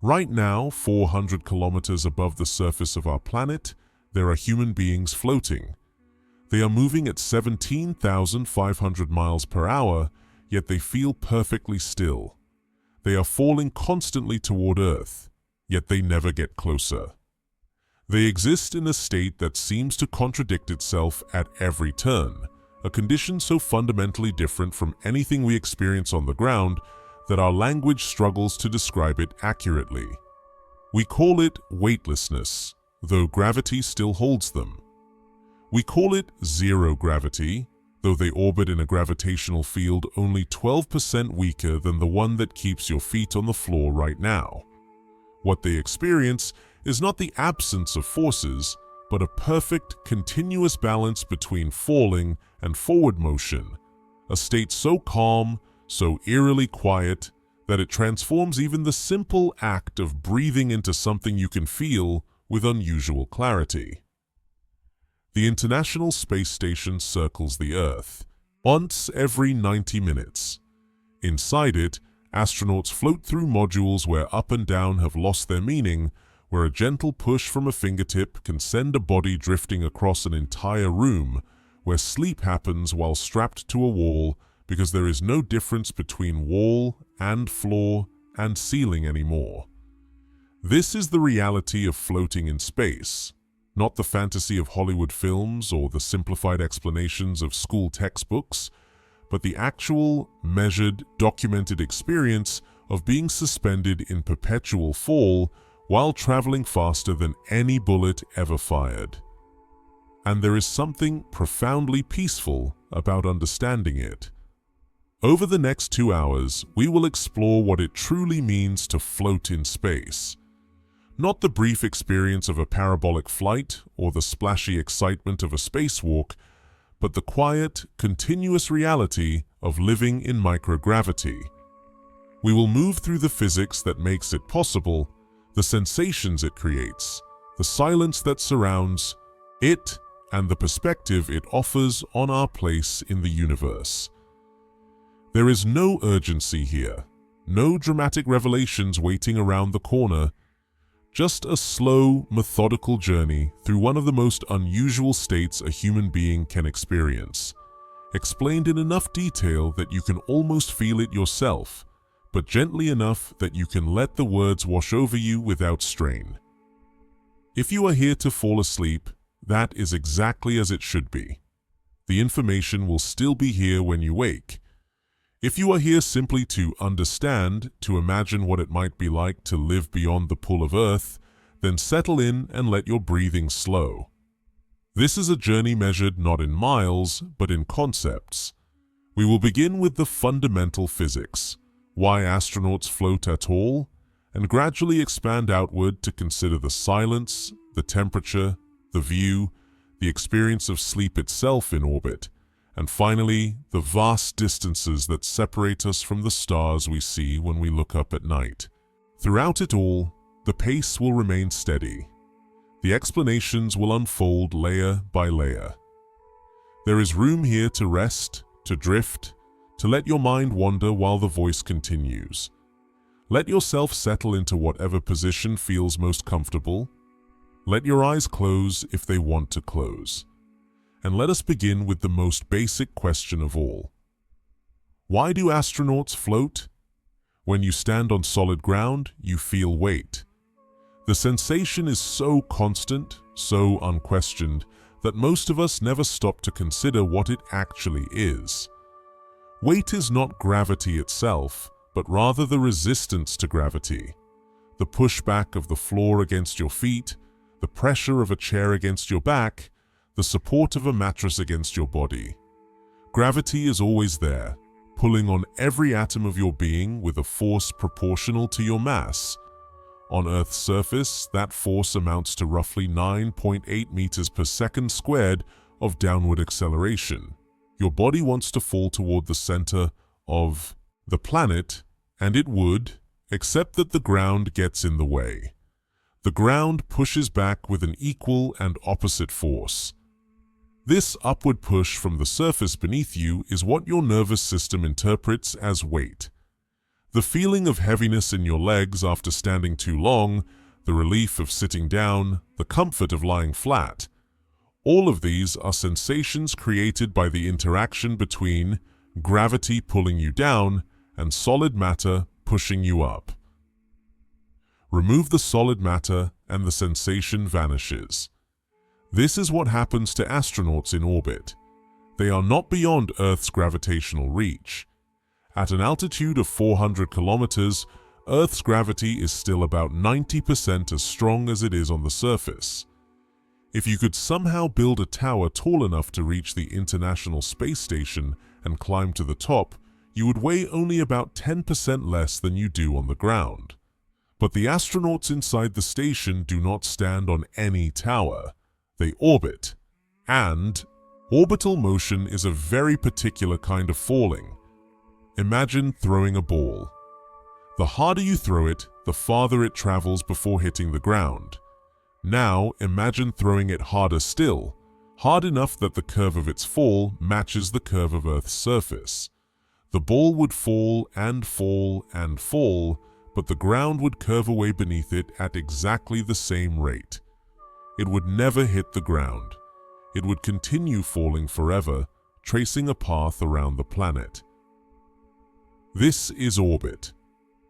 Right now, 400 kilometers above the surface of our planet, there are human beings floating. They are moving at 17,500 miles per hour, yet they feel perfectly still. They are falling constantly toward Earth, yet they never get closer. They exist in a state that seems to contradict itself at every turn, a condition so fundamentally different from anything we experience on the ground that our language struggles to describe it accurately. We call it weightlessness, though gravity still holds them. We call it zero gravity, though they orbit in a gravitational field only 12% weaker than the one that keeps your feet on the floor right now. What they experience is not the absence of forces, but a perfect, continuous balance between falling and forward motion, a state so calm, so eerily quiet, that it transforms even the simple act of breathing into something you can feel with unusual clarity. The International Space Station circles the Earth once every 90 minutes. Inside it, astronauts float through modules where up and down have lost their meaning, where a gentle push from a fingertip can send a body drifting across an entire room, where sleep happens while strapped to a wall because there is no difference between wall and floor and ceiling anymore. This is the reality of floating in space, not the fantasy of Hollywood films or the simplified explanations of school textbooks, but the actual, measured, documented experience of being suspended in perpetual fall while traveling faster than any bullet ever fired. And there is something profoundly peaceful about understanding it. Over the next 2 hours, we will explore what it truly means to float in space. Not the brief experience of a parabolic flight or the splashy excitement of a spacewalk, but the quiet, continuous reality of living in microgravity. We will move through the physics that makes it possible, the sensations it creates, the silence that surrounds it, and the perspective it offers on our place in the universe. There is no urgency here, no dramatic revelations waiting around the corner, just a slow, methodical journey through one of the most unusual states a human being can experience, explained in enough detail that you can almost feel it yourself, but gently enough that you can let the words wash over you without strain. If you are here to fall asleep, that is exactly as it should be. The information will still be here when you wake. If you are here simply to understand, to imagine what it might be like to live beyond the pull of Earth, then settle in and let your breathing slow. This is a journey measured not in miles, but in concepts. We will begin with the fundamental physics, why astronauts float at all, and gradually expand outward to consider the silence, the temperature, the view, the experience of sleep itself in orbit, and finally, the vast distances that separate us from the stars we see when we look up at night. Throughout it all, the pace will remain steady. The explanations will unfold layer by layer. There is room here to rest, to drift, to let your mind wander while the voice continues. Let yourself settle into whatever position feels most comfortable. Let your eyes close if they want to close. And let us begin with the most basic question of all. Why do astronauts float? When you stand on solid ground, you feel weight. The sensation is so constant, so unquestioned, that most of us never stop to consider what it actually is. Weight is not gravity itself, but rather the resistance to gravity. The pushback of the floor against your feet, the pressure of a chair against your back, the support of a mattress against your body. Gravity is always there, pulling on every atom of your being with a force proportional to your mass. On Earth's surface, that force amounts to roughly 9.8 meters per second squared of downward acceleration. Your body wants to fall toward the center of the planet, and it would, except that the ground gets in the way. The ground pushes back with an equal and opposite force. This upward push from the surface beneath you is what your nervous system interprets as weight. The feeling of heaviness in your legs after standing too long, the relief of sitting down, the comfort of lying flat. All of these are sensations created by the interaction between gravity pulling you down and solid matter pushing you up. Remove the solid matter and the sensation vanishes. This is what happens to astronauts in orbit. They are not beyond Earth's gravitational reach. At an altitude of 400 kilometers, Earth's gravity is still about 90% as strong as it is on the surface. If you could somehow build a tower tall enough to reach the International Space Station and climb to the top, you would weigh only about 10% less than you do on the ground. But the astronauts inside the station do not stand on any tower. They orbit. And orbital motion is a very particular kind of falling. Imagine throwing a ball. The harder you throw it, the farther it travels before hitting the ground. Now imagine throwing it harder still, hard enough that the curve of its fall matches the curve of Earth's surface. The ball would fall and fall and fall, but the ground would curve away beneath it at exactly the same rate. It would never hit the ground. It would continue falling forever, tracing a path around the planet. This is orbit.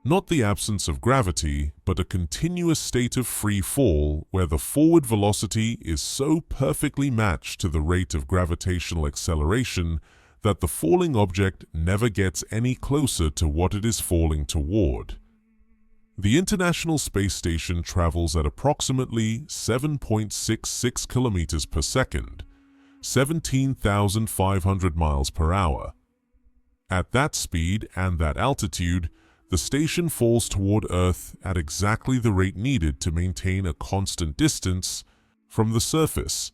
Not the absence of gravity, but a continuous state of free fall where the forward velocity is so perfectly matched to the rate of gravitational acceleration that the falling object never gets any closer to what it is falling toward. The International Space Station travels at approximately 7.66 kilometers per second, 17,500 miles per hour. At that speed and that altitude, the station falls toward Earth at exactly the rate needed to maintain a constant distance from the surface.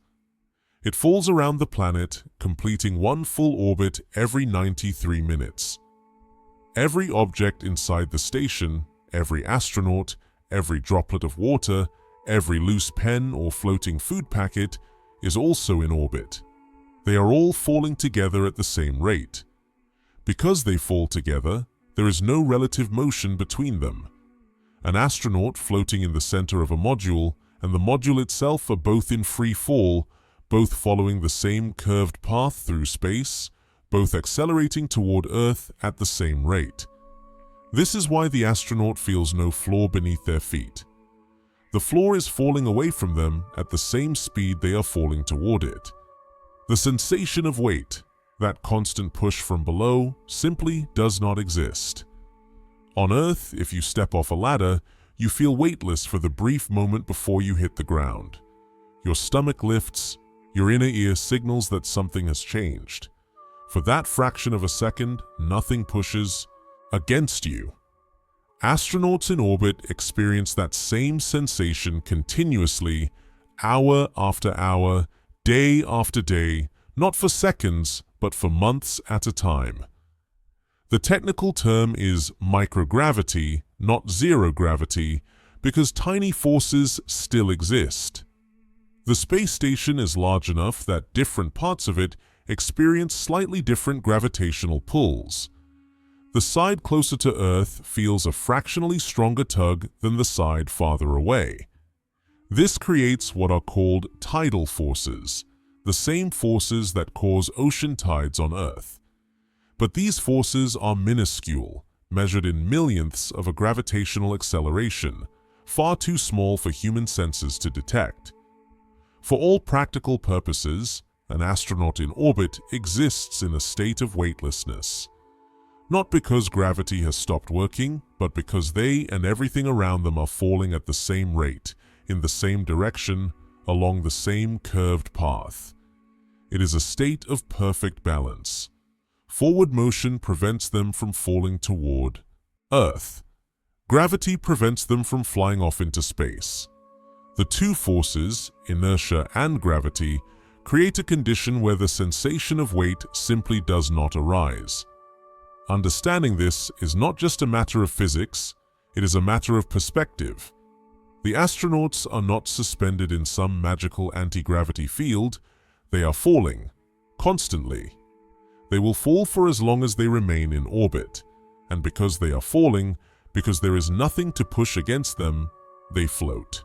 It falls around the planet, completing one full orbit every 93 minutes. Every object inside the station, every astronaut, every droplet of water, every loose pen or floating food packet is also in orbit. They are all falling together at the same rate. Because they fall together, there is no relative motion between them. An astronaut floating in the center of a module and the module itself are both in free fall, both following the same curved path through space, both accelerating toward Earth at the same rate. This is why the astronaut feels no floor beneath their feet. The floor is falling away from them at the same speed they are falling toward it. The sensation of weight, that constant push from below, simply does not exist. On Earth, if you step off a ladder, you feel weightless for the brief moment before you hit the ground. Your stomach lifts, your inner ear signals that something has changed. For that fraction of a second, nothing pushes against you. Astronauts in orbit experience that same sensation continuously, hour after hour, day after day, not for seconds, but for months at a time. The technical term is microgravity, not zero gravity, because tiny forces still exist. The space station is large enough that different parts of it experience slightly different gravitational pulls. The side closer to Earth feels a fractionally stronger tug than the side farther away. This creates what are called tidal forces, the same forces that cause ocean tides on Earth. But these forces are minuscule, measured in millionths of a gravitational acceleration, far too small for human senses to detect. For all practical purposes, an astronaut in orbit exists in a state of weightlessness. Not because gravity has stopped working, but because they and everything around them are falling at the same rate, in the same direction, along the same curved path. It is a state of perfect balance. Forward motion prevents them from falling toward Earth. Gravity prevents them from flying off into space. The two forces, inertia and gravity, create a condition where the sensation of weight simply does not arise. Understanding this is not just a matter of physics, it is a matter of perspective. The astronauts are not suspended in some magical anti-gravity field. They are falling, constantly. They will fall for as long as they remain in orbit. And because they are falling, because there is nothing to push against them, they float.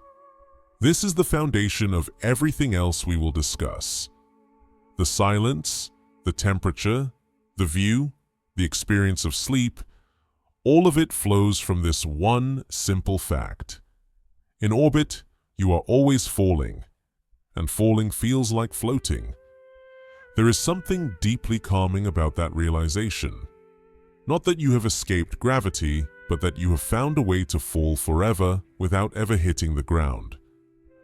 This is the foundation of everything else we will discuss. The silence, the temperature, the view, the experience of sleep, all of it flows from this one simple fact. In orbit, you are always falling, and falling feels like floating. There is something deeply calming about that realization. Not that you have escaped gravity, but that you have found a way to fall forever without ever hitting the ground.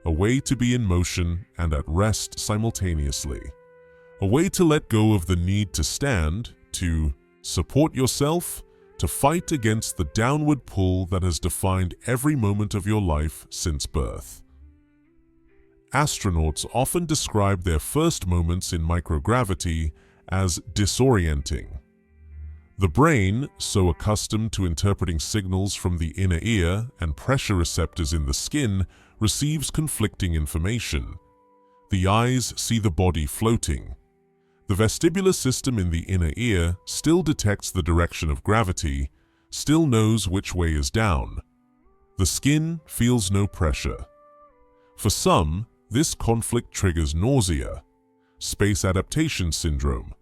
A way to be in motion and at rest simultaneously. A way to let go of the need to stand, to support yourself, to fight against the downward pull that has defined every moment of your life since birth. Astronauts often describe their first moments in microgravity as disorienting. The brain, so accustomed to interpreting signals from the inner ear and pressure receptors in the skin, receives conflicting information. The eyes see the body floating. The vestibular system in the inner ear still detects the direction of gravity, still knows which way is down. The skin feels no pressure. For some, this conflict triggers nausea, space adaptation syndrome,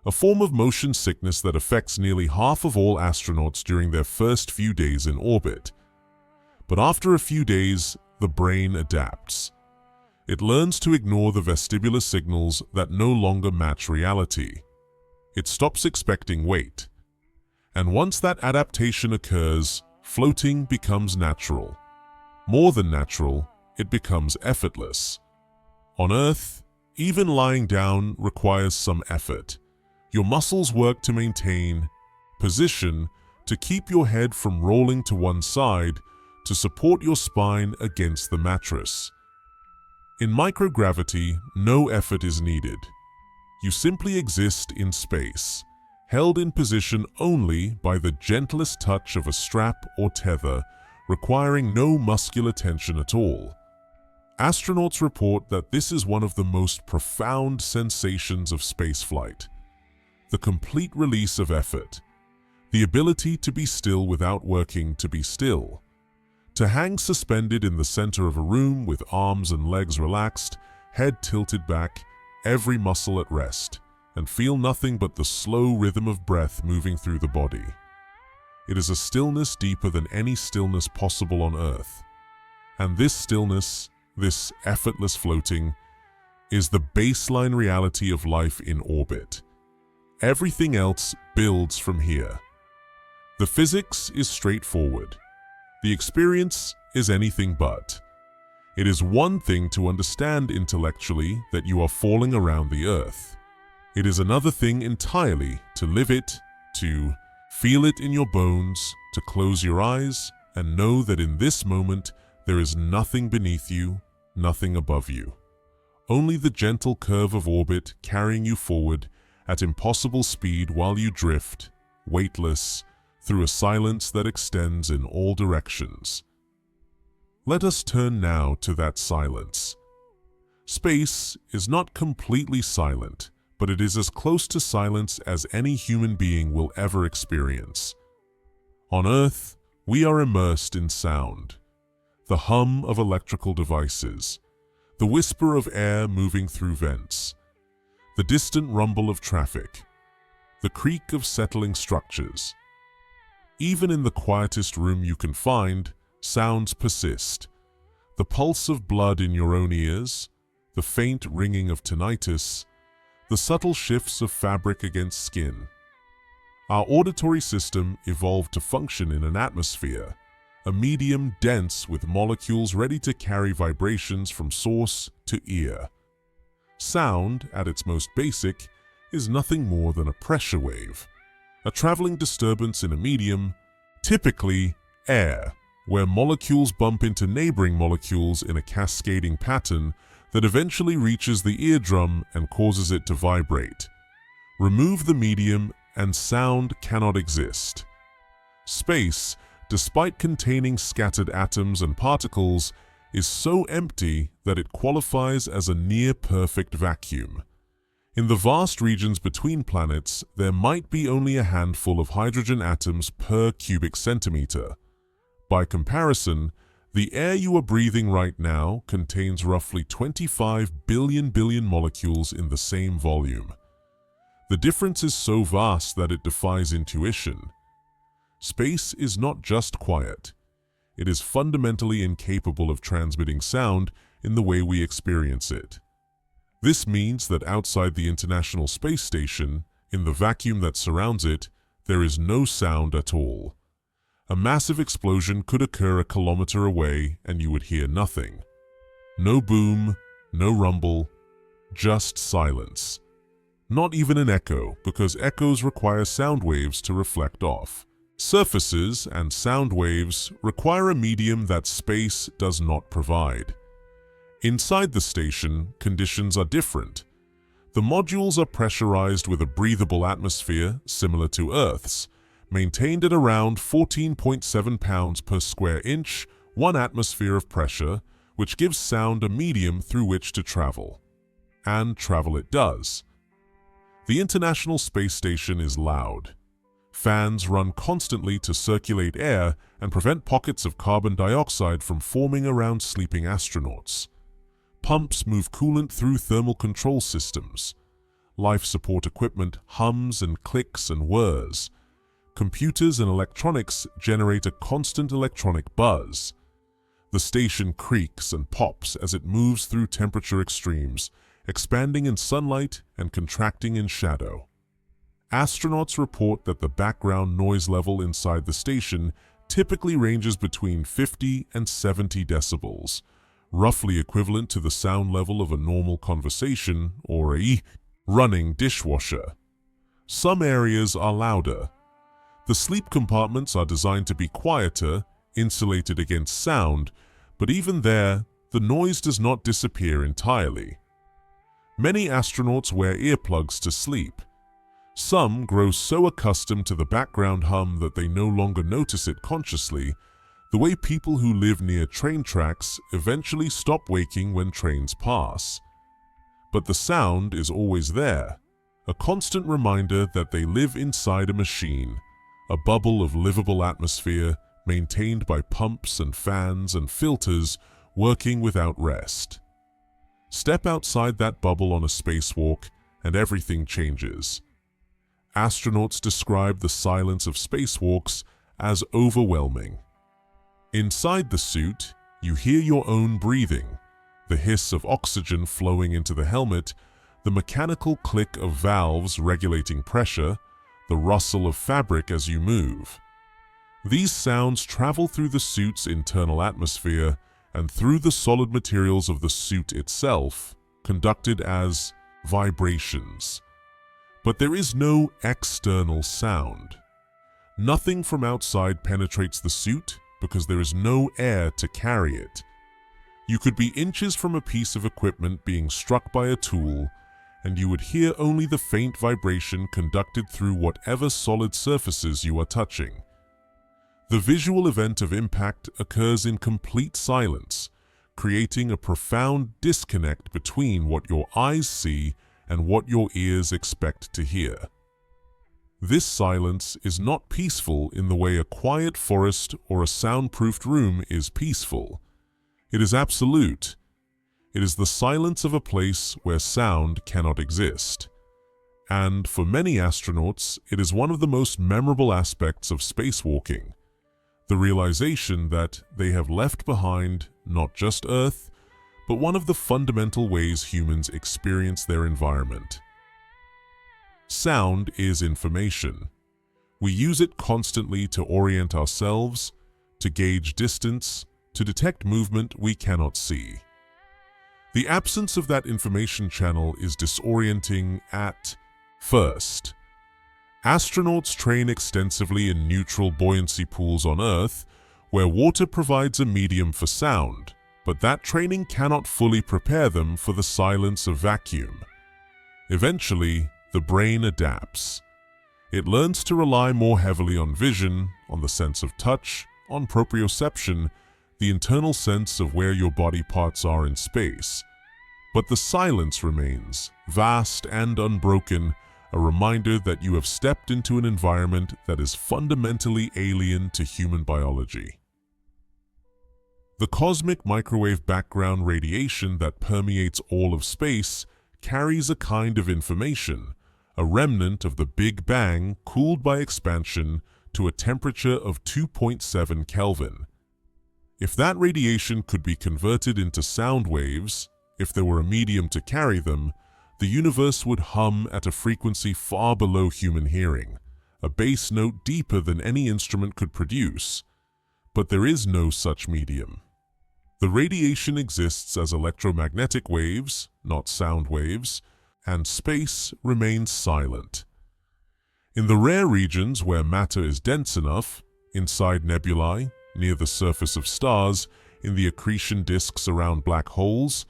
a form of motion sickness that affects nearly half of all astronauts during their first few days in orbit. But after a few days, the brain adapts. It learns to ignore the vestibular signals that no longer match reality. It stops expecting weight. And once that adaptation occurs, floating becomes natural. More than natural, it becomes effortless. On Earth, even lying down requires some effort. Your muscles work to maintain position, to keep your head from rolling to one side, to support your spine against the mattress. In microgravity, no effort is needed. You simply exist in space, held in position only by the gentlest touch of a strap or tether, requiring no muscular tension at all. Astronauts report that this is one of the most profound sensations of spaceflight. The complete release of effort. The ability to be still without working to be still. To hang suspended in the center of a room with arms and legs relaxed, head tilted back, every muscle at rest, and feel nothing but the slow rhythm of breath moving through the body. It is a stillness deeper than any stillness possible on Earth. And this stillness, this effortless floating, is the baseline reality of life in orbit. Everything else builds from here. The physics is straightforward. The experience is anything but. It is one thing to understand intellectually that you are falling around the Earth. It is another thing entirely to live it, to feel it in your bones, to close your eyes and know that in this moment there is nothing beneath you, nothing above you. Only the gentle curve of orbit carrying you forward at impossible speed while you drift, weightless, through a silence that extends in all directions. Let us turn now to that silence. Space is not completely silent, but it is as close to silence as any human being will ever experience. On Earth, we are immersed in sound. The hum of electrical devices, the whisper of air moving through vents, the distant rumble of traffic, the creak of settling structures. Even in the quietest room you can find, sounds persist. The pulse of blood in your own ears, the faint ringing of tinnitus, the subtle shifts of fabric against skin. Our auditory system evolved to function in an atmosphere, a medium dense with molecules ready to carry vibrations from source to ear. Sound, at its most basic, is nothing more than a pressure wave, a traveling disturbance in a medium, typically air, where molecules bump into neighboring molecules in a cascading pattern that eventually reaches the eardrum and causes it to vibrate. Remove the medium and sound cannot exist. Space, despite containing scattered atoms and particles, is so empty that it qualifies as a near-perfect vacuum. In the vast regions between planets, there might be only a handful of hydrogen atoms per cubic centimeter. By comparison, the air you are breathing right now contains roughly 25 billion molecules in the same volume. The difference is so vast that it defies intuition. Space is not just quiet. It is fundamentally incapable of transmitting sound in the way we experience it. This means that outside the International Space Station, in the vacuum that surrounds it, there is no sound at all. A massive explosion could occur a kilometer away and you would hear nothing. No boom, no rumble, just silence. Not even an echo, because echoes require sound waves to reflect off. Surfaces and sound waves require a medium that space does not provide. Inside the station, conditions are different. The modules are pressurized with a breathable atmosphere similar to Earth's, maintained at around 14.7 pounds per square inch, 1 atmosphere of pressure, which gives sound a medium through which to travel. And travel it does. The International Space Station is loud. Fans run constantly to circulate air and prevent pockets of carbon dioxide from forming around sleeping astronauts. Pumps move coolant through thermal control systems. Life support equipment hums and clicks and whirs. Computers and electronics generate a constant electronic buzz. The station creaks and pops as it moves through temperature extremes, expanding in sunlight and contracting in shadow. Astronauts report that the background noise level inside the station typically ranges between 50 and 70 decibels, roughly equivalent to the sound level of a normal conversation or a running dishwasher. Some areas are louder. The sleep compartments are designed to be quieter, insulated against sound, but even there, the noise does not disappear entirely. Many astronauts wear earplugs to sleep. Some grow so accustomed to the background hum that they no longer notice it consciously, the way people who live near train tracks eventually stop waking when trains pass. But the sound is always there, a constant reminder that they live inside a machine, a bubble of livable atmosphere maintained by pumps and fans and filters working without rest. Step outside that bubble on a spacewalk and everything changes. Astronauts describe the silence of spacewalks as overwhelming. Inside the suit, you hear your own breathing, the hiss of oxygen flowing into the helmet, the mechanical click of valves regulating pressure, the rustle of fabric as you move. These sounds travel through the suit's internal atmosphere and through the solid materials of the suit itself, conducted as vibrations. But there is no external sound. Nothing from outside penetrates the suit because there is no air to carry it. You could be inches from a piece of equipment being struck by a tool, and you would hear only the faint vibration conducted through whatever solid surfaces you are touching. The visual event of impact occurs in complete silence, creating a profound disconnect between what your eyes see and what your ears expect to hear. This silence is not peaceful in the way a quiet forest or a soundproofed room is peaceful. It is absolute. It is the silence of a place where sound cannot exist. And for many astronauts, it is one of the most memorable aspects of spacewalking. The realization that they have left behind not just Earth, but one of the fundamental ways humans experience their environment. Sound is information. We use it constantly to orient ourselves, to gauge distance, to detect movement we cannot see. The absence of that information channel is disorienting at first. Astronauts train extensively in neutral buoyancy pools on Earth, where water provides a medium for sound, but that training cannot fully prepare them for the silence of vacuum. Eventually, the brain adapts. It learns to rely more heavily on vision, on the sense of touch, on proprioception, the internal sense of where your body parts are in space. But the silence remains, vast and unbroken, a reminder that you have stepped into an environment that is fundamentally alien to human biology. The cosmic microwave background radiation that permeates all of space carries a kind of information, a remnant of the Big Bang cooled by expansion to a temperature of 2.7 Kelvin. If that radiation could be converted into sound waves, if there were a medium to carry them, the universe would hum at a frequency far below human hearing, a bass note deeper than any instrument could produce. But there is no such medium. The radiation exists as electromagnetic waves, not sound waves, and space remains silent. In the rare regions where matter is dense enough, inside nebulae, near the surface of stars, in the accretion disks around black holes,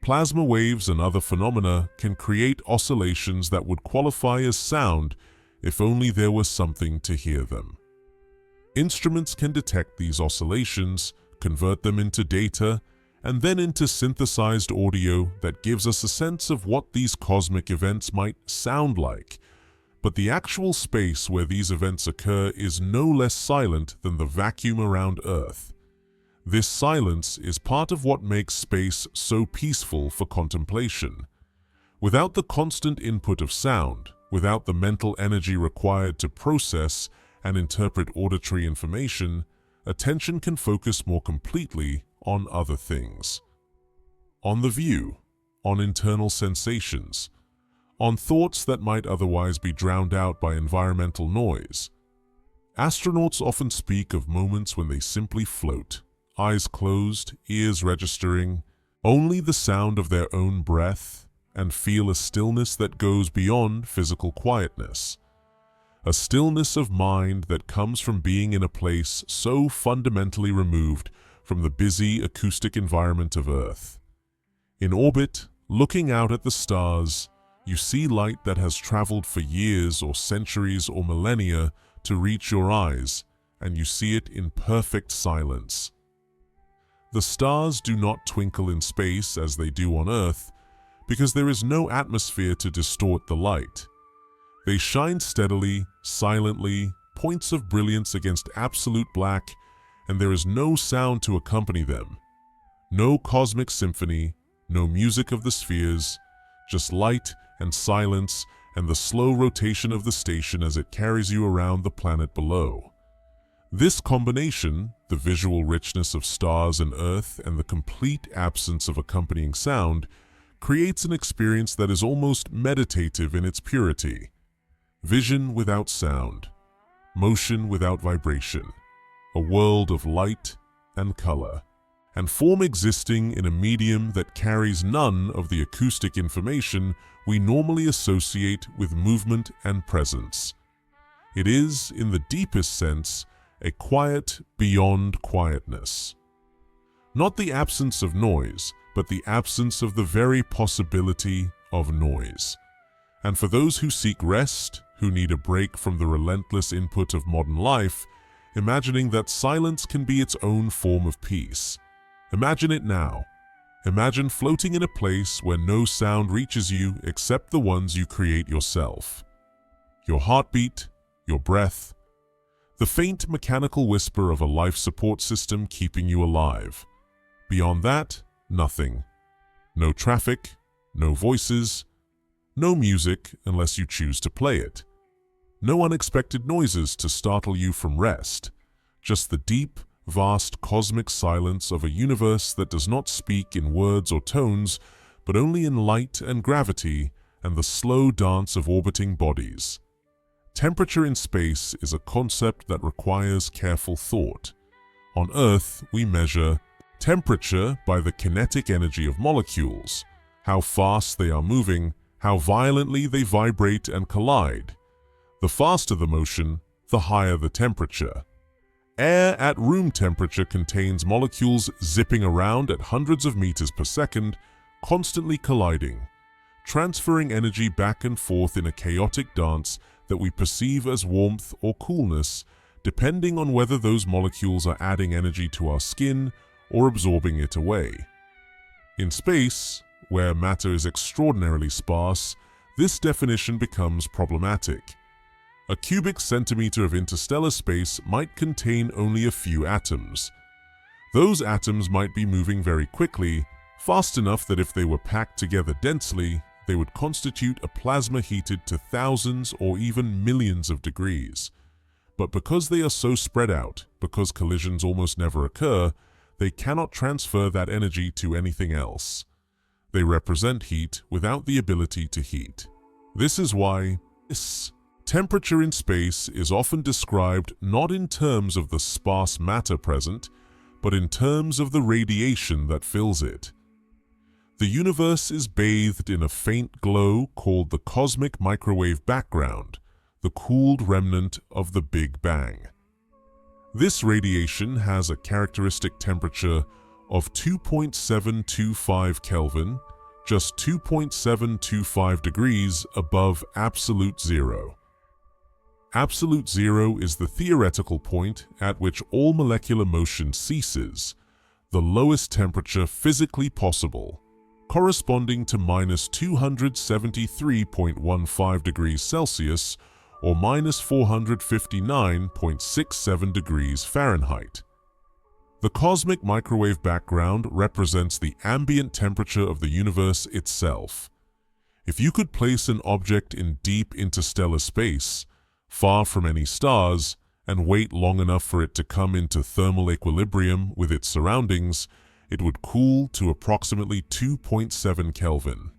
plasma waves and other phenomena can create oscillations that would qualify as sound if only there was something to hear them. Instruments can detect these oscillations, convert them into data, and then into synthesized audio that gives us a sense of what these cosmic events might sound like. But the actual space where these events occur is no less silent than the vacuum around Earth. This silence is part of what makes space so peaceful for contemplation. Without the constant input of sound, without the mental energy required to process and interpret auditory information, attention can focus more completely on other things. On the view, on internal sensations, on thoughts that might otherwise be drowned out by environmental noise. Astronauts often speak of moments when they simply float, eyes closed, ears registering only the sound of their own breath, and feel a stillness that goes beyond physical quietness. A stillness of mind that comes from being in a place so fundamentally removed from the busy acoustic environment of Earth. In orbit, looking out at the stars, you see light that has traveled for years or centuries or millennia to reach your eyes, and you see it in perfect silence. The stars do not twinkle in space as they do on Earth because there is no atmosphere to distort the light. They shine steadily, silently, points of brilliance against absolute black, and there is no sound to accompany them. No cosmic symphony, no music of the spheres, just light and silence and the slow rotation of the station as it carries you around the planet below. This combination, the visual richness of stars and Earth and the complete absence of accompanying sound, creates an experience that is almost meditative in its purity. Vision without sound, motion without vibration, a world of light and color, and form existing in a medium that carries none of the acoustic information we normally associate with movement and presence. It is, in the deepest sense, a quiet beyond quietness. Not the absence of noise, but the absence of the very possibility of noise. And for those who seek rest, who need a break from the relentless input of modern life, imagining that silence can be its own form of peace. Imagine it now. Imagine floating in a place where no sound reaches you except the ones you create yourself. Your heartbeat, your breath, the faint mechanical whisper of a life support system keeping you alive. Beyond that, nothing. No traffic, no voices, no music unless you choose to play it. No unexpected noises to startle you from rest. Just the deep, vast cosmic silence of a universe that does not speak in words or tones, but only in light and gravity and the slow dance of orbiting bodies. Temperature in space is a concept that requires careful thought. On Earth, we measure temperature by the kinetic energy of molecules, how fast they are moving, how violently they vibrate and collide. The faster the motion, the higher the temperature. Air at room temperature contains molecules zipping around at hundreds of meters per second, constantly colliding, transferring energy back and forth in a chaotic dance that we perceive as warmth or coolness, depending on whether those molecules are adding energy to our skin or absorbing it away. In space, where matter is extraordinarily sparse, this definition becomes problematic. A cubic centimeter of interstellar space might contain only a few atoms. Those atoms might be moving very quickly, fast enough that if they were packed together densely, they would constitute a plasma heated to thousands or even millions of degrees. But because they are so spread out, because collisions almost never occur, they cannot transfer that energy to anything else. They represent heat without the ability to heat. This is why temperature in space is often described not in terms of the sparse matter present, but in terms of the radiation that fills it. The universe is bathed in a faint glow called the cosmic microwave background, the cooled remnant of the Big Bang. This radiation has a characteristic temperature of 2.725 Kelvin, just 2.725 degrees above absolute zero. Absolute zero is the theoretical point at which all molecular motion ceases, the lowest temperature physically possible, corresponding to minus 273.15 degrees Celsius or minus 459.67 degrees Fahrenheit. The cosmic microwave background represents the ambient temperature of the universe itself. If you could place an object in deep interstellar space, far from any stars, and wait long enough for it to come into thermal equilibrium with its surroundings, it would cool to approximately 2.7 Kelvin.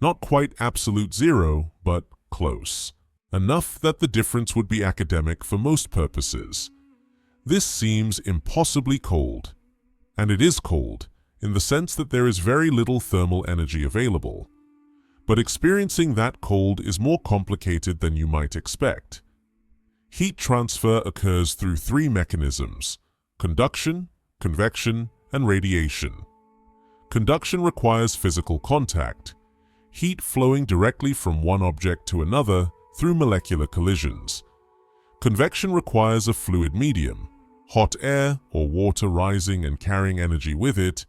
Not quite absolute zero, but close. Enough that the difference would be academic for most purposes. This seems impossibly cold. And it is cold, in the sense that there is very little thermal energy available. But experiencing that cold is more complicated than you might expect. Heat transfer occurs through three mechanisms: conduction, convection, and radiation. Conduction requires physical contact, heat flowing directly from one object to another through molecular collisions. Convection requires a fluid medium, hot air or water rising and carrying energy with it.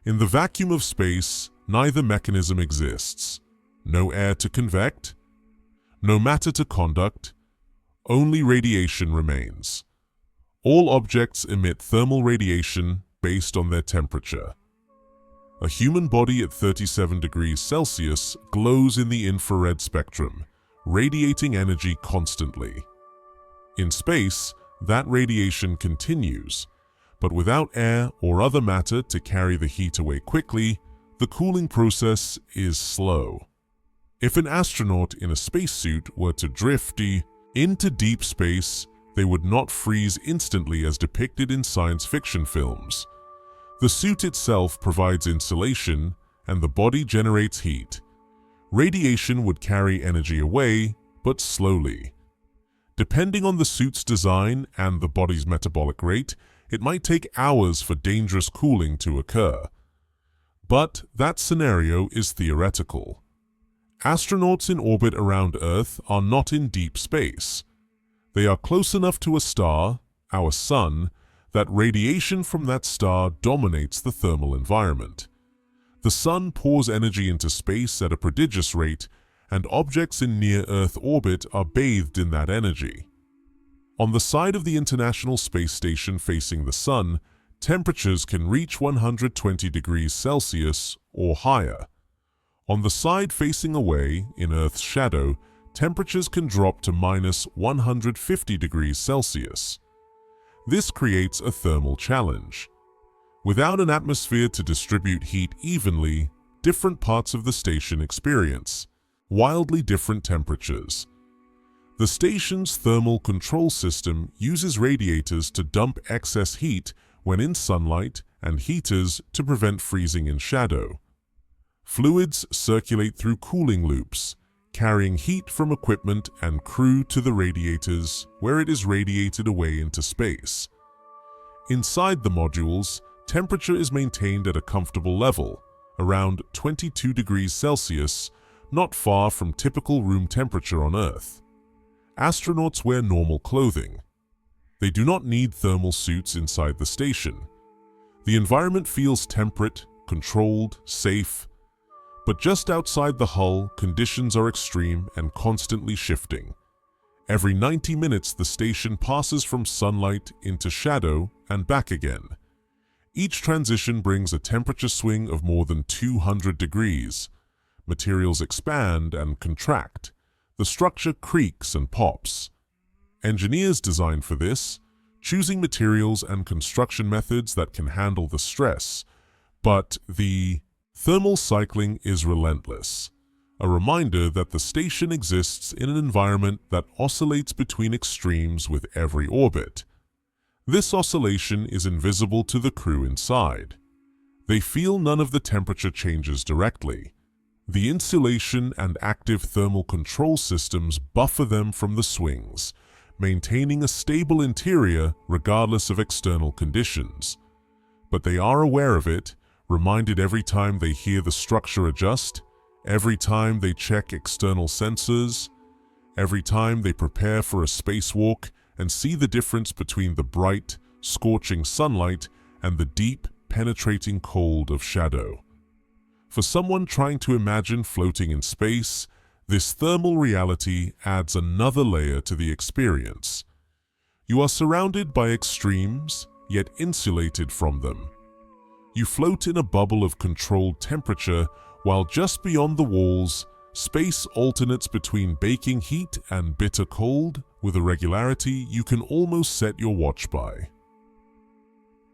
In the vacuum of space, neither mechanism exists. No air to convect, no matter to conduct, only radiation remains. All objects emit thermal radiation based on their temperature. A human body at 37 degrees Celsius glows in the infrared spectrum, radiating energy constantly. In space, that radiation continues, but without air or other matter to carry the heat away quickly, the cooling process is slow. If an astronaut in a spacesuit were to drift into deep space, they would not freeze instantly as depicted in science fiction films. The suit itself provides insulation, and the body generates heat. Radiation would carry energy away, but slowly. Depending on the suit's design and the body's metabolic rate, it might take hours for dangerous cooling to occur. But that scenario is theoretical. Astronauts in orbit around Earth are not in deep space. They are close enough to a star, our Sun, that radiation from that star dominates the thermal environment. The Sun pours energy into space at a prodigious rate, and objects in near-Earth orbit are bathed in that energy. On the side of the International Space Station facing the Sun, temperatures can reach 120 degrees Celsius or higher. On the side facing away, in Earth's shadow, temperatures can drop to minus 150 degrees Celsius. This creates a thermal challenge. Without an atmosphere to distribute heat evenly, different parts of the station experience wildly different temperatures. The station's thermal control system uses radiators to dump excess heat when in sunlight and heaters to prevent freezing in shadow. Fluids circulate through cooling loops, carrying heat from equipment and crew to the radiators, where it is radiated away into space. Inside the modules, temperature is maintained at a comfortable level, around 22 degrees Celsius, not far from typical room temperature on Earth. Astronauts wear normal clothing. They do not need thermal suits inside the station. The environment feels temperate, controlled, safe. But just outside the hull, conditions are extreme and constantly shifting. Every 90 minutes, the station passes from sunlight into shadow and back again. Each transition brings a temperature swing of more than 200 degrees. Materials expand and contract. The structure creaks and pops. Engineers designed for this, choosing materials and construction methods that can handle the stress. But the thermal cycling is relentless, a reminder that the station exists in an environment that oscillates between extremes with every orbit. This oscillation is invisible to the crew inside. They feel none of the temperature changes directly. The insulation and active thermal control systems buffer them from the swings, maintaining a stable interior regardless of external conditions. But they are aware of it, reminded every time they hear the structure adjust, every time they check external sensors, every time they prepare for a spacewalk and see the difference between the bright, scorching sunlight and the deep, penetrating cold of shadow. For someone trying to imagine floating in space, this thermal reality adds another layer to the experience. You are surrounded by extremes, yet insulated from them. You float in a bubble of controlled temperature, while just beyond the walls, space alternates between baking heat and bitter cold with a regularity you can almost set your watch by.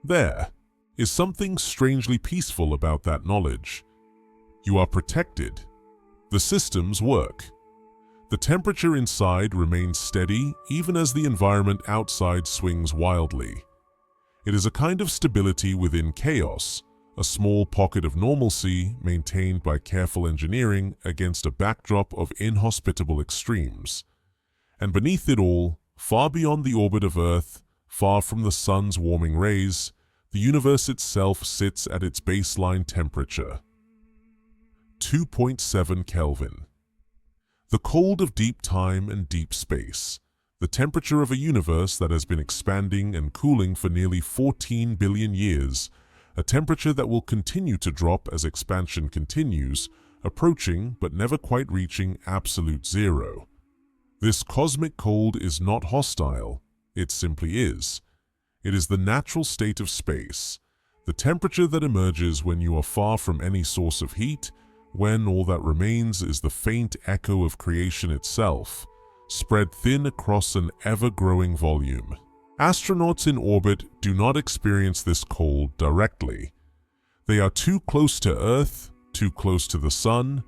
There is something strangely peaceful about that knowledge. You are protected. The systems work. The temperature inside remains steady even as the environment outside swings wildly. It is a kind of stability within chaos, a small pocket of normalcy maintained by careful engineering against a backdrop of inhospitable extremes. And beneath it all, far beyond the orbit of Earth, far from the sun's warming rays, the universe itself sits at its baseline temperature. 2.7 Kelvin. The cold of deep time and deep space, the temperature of a universe that has been expanding and cooling for nearly 14 billion years, a temperature that will continue to drop as expansion continues, approaching but never quite reaching absolute zero. This cosmic cold is not hostile, it simply is. It is the natural state of space, the temperature that emerges when you are far from any source of heat, when all that remains is the faint echo of creation itself, spread thin across an ever-growing volume. Astronauts in orbit do not experience this cold directly. They are too close to Earth, too close to the sun,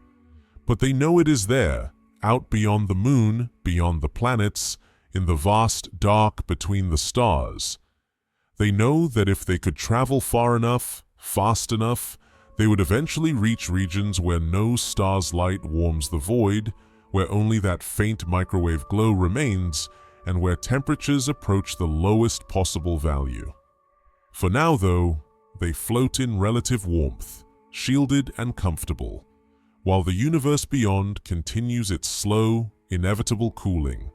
but they know it is there, out beyond the moon, beyond the planets, in the vast dark between the stars. They know that if they could travel far enough, fast enough, they would eventually reach regions where no star's light warms the void, where only that faint microwave glow remains, and where temperatures approach the lowest possible value. For now, though, they float in relative warmth, shielded and comfortable, while the universe beyond continues its slow, inevitable cooling,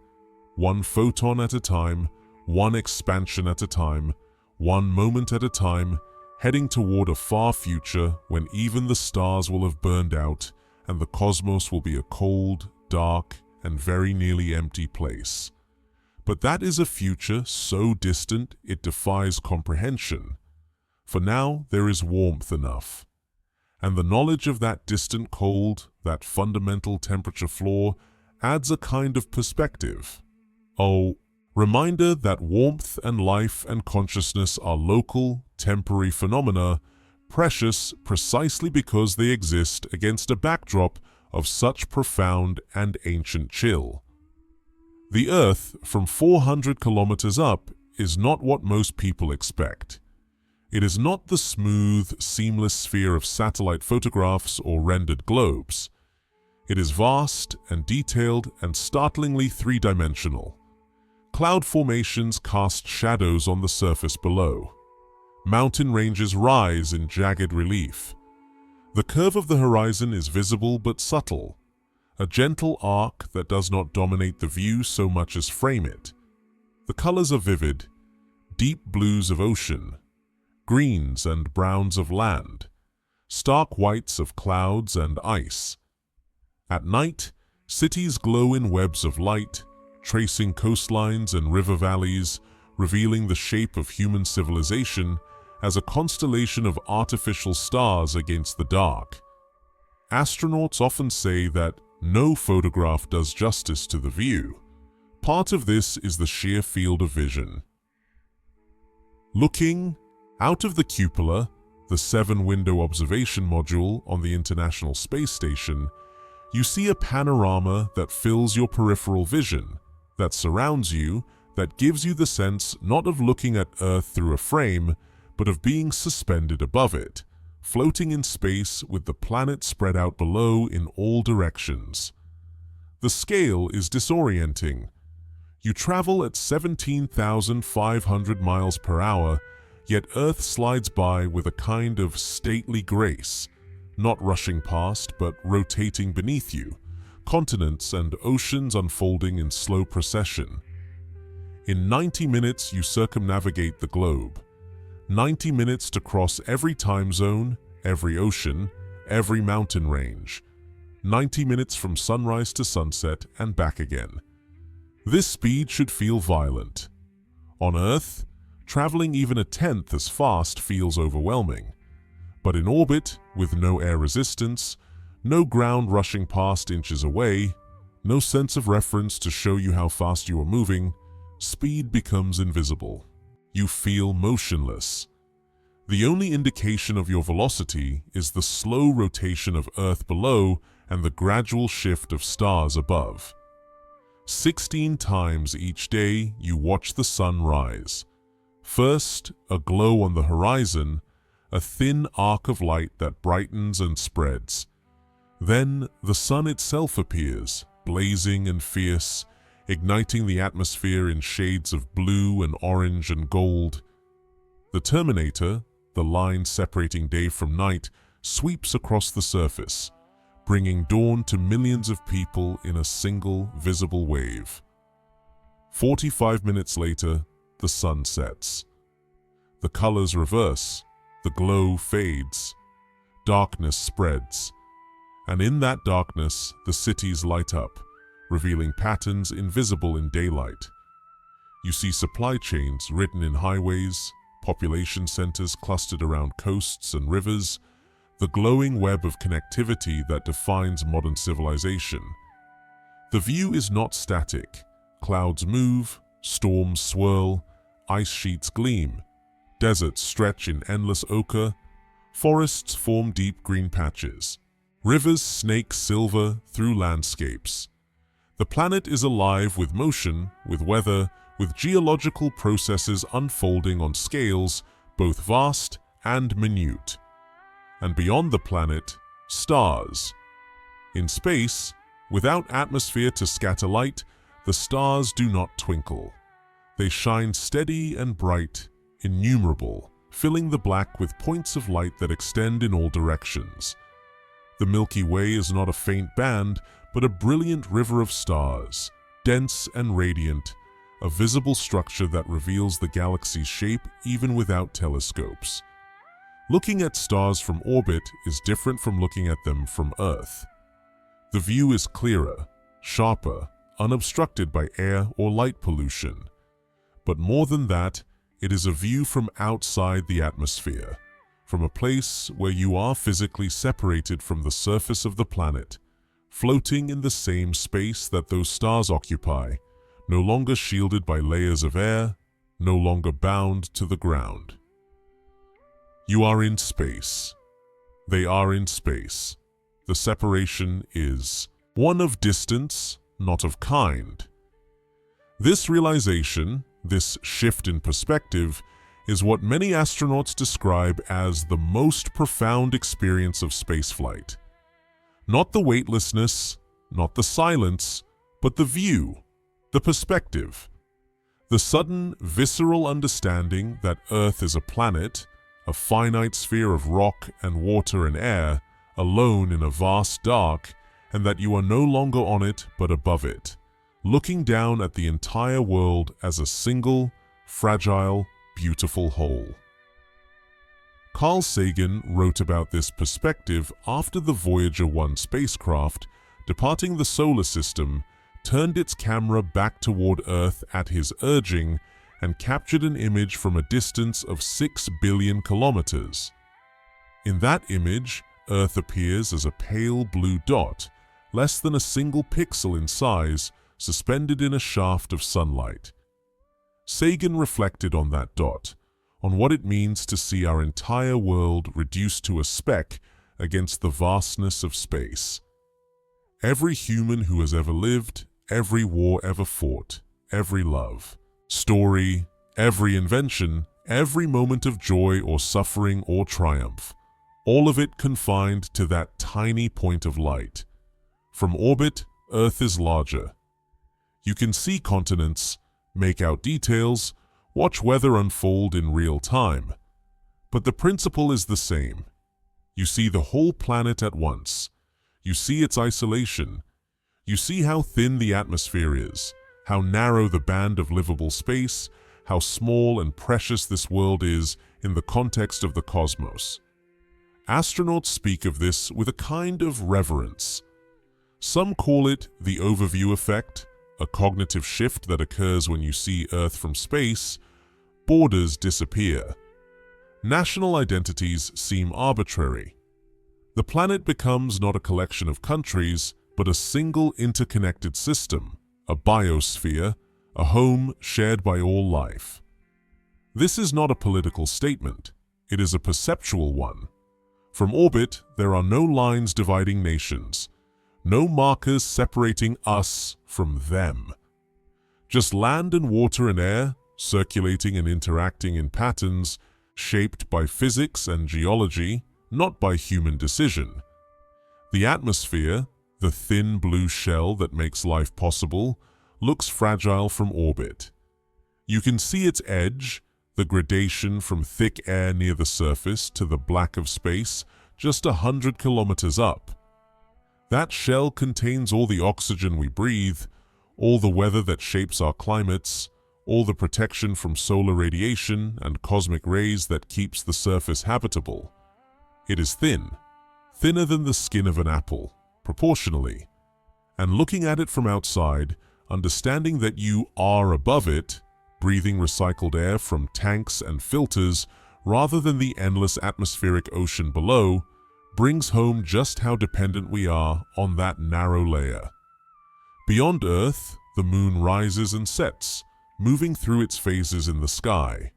one photon at a time, one expansion at a time, one moment at a time, heading toward a far future when even the stars will have burned out and the cosmos will be a cold, dark, and very nearly empty place. But that is a future so distant it defies comprehension. For now there is warmth enough. And the knowledge of that distant cold, that fundamental temperature flaw, adds a kind of perspective. Oh, reminder that warmth and life and consciousness are local, temporary phenomena, precious precisely because they exist against a backdrop of such profound and ancient chill. The Earth, from 400 kilometers up, is not what most people expect. It is not the smooth, seamless sphere of satellite photographs or rendered globes. It is vast and detailed and startlingly three-dimensional. Cloud formations cast shadows on the surface below. Mountain ranges rise in jagged relief. The curve of the horizon is visible but subtle, a gentle arc that does not dominate the view so much as frame it. The colors are vivid, deep blues of ocean, greens and browns of land, stark whites of clouds and ice. At night, cities glow in webs of light, tracing coastlines and river valleys, revealing the shape of human civilization as a constellation of artificial stars against the dark. Astronauts often say that no photograph does justice to the view. Part of this is the sheer field of vision. Looking out of the cupola, the 7-window observation module on the International Space Station, you see a panorama that fills your peripheral vision, that surrounds you, that gives you the sense not of looking at Earth through a frame, but of being suspended above it, floating in space with the planet spread out below in all directions. The scale is disorienting. You travel at 17,500 miles per hour, yet Earth slides by with a kind of stately grace, not rushing past but rotating beneath you, continents and oceans unfolding in slow procession. In 90 minutes you circumnavigate the globe. 90 minutes to cross every time zone, every ocean, every mountain range. 90 minutes from sunrise to sunset and back again. This speed should feel violent. On Earth, traveling even a tenth as fast feels overwhelming. But in orbit, with no air resistance, no ground rushing past inches away, no sense of reference to show you how fast you are moving, speed becomes invisible. You feel motionless. The only indication of your velocity is the slow rotation of Earth below and the gradual shift of stars above. 16 times each day you watch the sun rise. First, a glow on the horizon, a thin arc of light that brightens and spreads. Then the sun itself appears, blazing and fierce, igniting the atmosphere in shades of blue and orange and gold. The terminator, the line separating day from night, sweeps across the surface, bringing dawn to millions of people in a single visible wave. 45 minutes later, the sun sets. The colors reverse, the glow fades, darkness spreads, and in that darkness the cities light up, revealing patterns invisible in daylight. You see supply chains written in highways, population centers clustered around coasts and rivers, the glowing web of connectivity that defines modern civilization. The view is not static. Clouds move, storms swirl, ice sheets gleam, deserts stretch in endless ochre, forests form deep green patches, rivers snake silver through landscapes. The planet is alive with motion, with weather, with geological processes unfolding on scales both vast and minute. And beyond the planet, stars. In space, without atmosphere to scatter light, the stars do not twinkle. They shine steady and bright, innumerable, filling the black with points of light that extend in all directions. The Milky Way is not a faint band, but a brilliant river of stars, dense and radiant, a visible structure that reveals the galaxy's shape even without telescopes. Looking at stars from orbit is different from looking at them from Earth. The view is clearer, sharper, unobstructed by air or light pollution. But more than that, it is a view from outside the atmosphere, from a place where you are physically separated from the surface of the planet, floating in the same space that those stars occupy, no longer shielded by layers of air, no longer bound to the ground. You are in space. They are in space. The separation is one of distance, not of kind. This realization, this shift in perspective, is what many astronauts describe as the most profound experience of spaceflight. Not the weightlessness, not the silence, but the view, the perspective. The sudden, visceral understanding that Earth is a planet, a finite sphere of rock and water and air, alone in a vast dark, and that you are no longer on it but above it, looking down at the entire world as a single, fragile, beautiful whole. Carl Sagan wrote about this perspective after the Voyager 1 spacecraft, departing the solar system, turned its camera back toward Earth at his urging and captured an image from a distance of 6 billion kilometers. In that image, Earth appears as a pale blue dot, less than a single pixel in size, suspended in a shaft of sunlight. Sagan reflected on that dot, on what it means to see our entire world reduced to a speck against the vastness of space. Every human who has ever lived, every war ever fought, every love, story, every invention, every moment of joy or suffering or triumph, all of it confined to that tiny point of light. From orbit, Earth is larger. You can see continents, make out details, watch weather unfold in real time. But the principle is the same. You see the whole planet at once. You see its isolation. You see how thin the atmosphere is, how narrow the band of livable space, how small and precious this world is in the context of the cosmos. Astronauts speak of this with a kind of reverence. Some call it the overview effect, a cognitive shift that occurs when you see Earth from space. Borders disappear. National identities seem arbitrary. The planet becomes not a collection of countries, but a single interconnected system, a biosphere, a home shared by all life. This is not a political statement. It is a perceptual one. From orbit, there are no lines dividing nations, no markers separating us from them. Just land and water and air, circulating and interacting in patterns shaped by physics and geology, not by human decision. The atmosphere, the thin blue shell that makes life possible, looks fragile from orbit. You can see its edge, the gradation from thick air near the surface to the black of space just 100 kilometers up. That shell contains all the oxygen we breathe, all the weather that shapes our climates, all the protection from solar radiation and cosmic rays that keeps the surface habitable. It is thin, thinner than the skin of an apple, proportionally. And looking at it from outside, understanding that you are above it, breathing recycled air from tanks and filters rather than the endless atmospheric ocean below, brings home just how dependent we are on that narrow layer. Beyond Earth, the moon rises and sets, moving through its phases in the sky.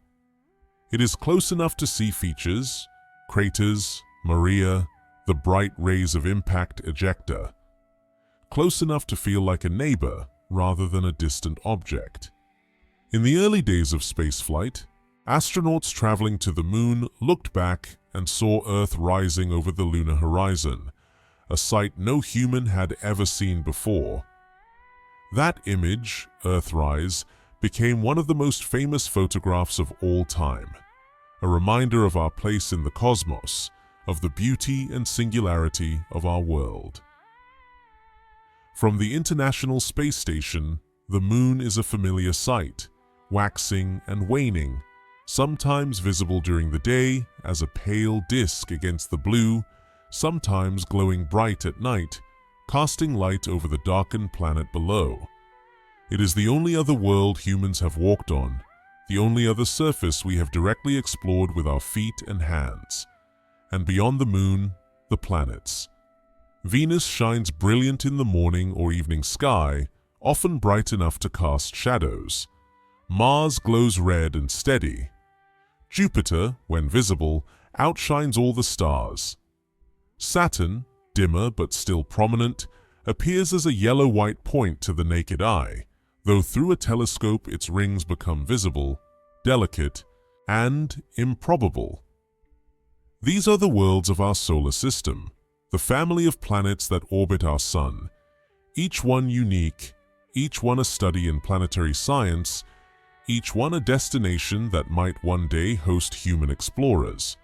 It is close enough to see features, craters, Maria, the bright rays of impact ejecta. Close enough to feel like a neighbor rather than a distant object. In the early days of spaceflight, astronauts traveling to the moon looked back and saw Earth rising over the lunar horizon, a sight no human had ever seen before. That image, Earthrise, became one of the most famous photographs of all time, a reminder of our place in the cosmos, of the beauty and singularity of our world. From the International Space Station, the moon is a familiar sight, waxing and waning, sometimes visible during the day as a pale disk against the blue, sometimes glowing bright at night, casting light over the darkened planet below. It is the only other world humans have walked on, the only other surface we have directly explored with our feet and hands. And beyond the moon, the planets. Venus shines brilliant in the morning or evening sky, often bright enough to cast shadows. Mars glows red and steady. Jupiter, when visible, outshines all the stars. Saturn, dimmer but still prominent, appears as a yellow-white point to the naked eye, though through a telescope its rings become visible, delicate, and improbable. These are the worlds of our solar system, the family of planets that orbit our sun, each one unique, each one a study in planetary science, each one a destination that might one day host human explorers.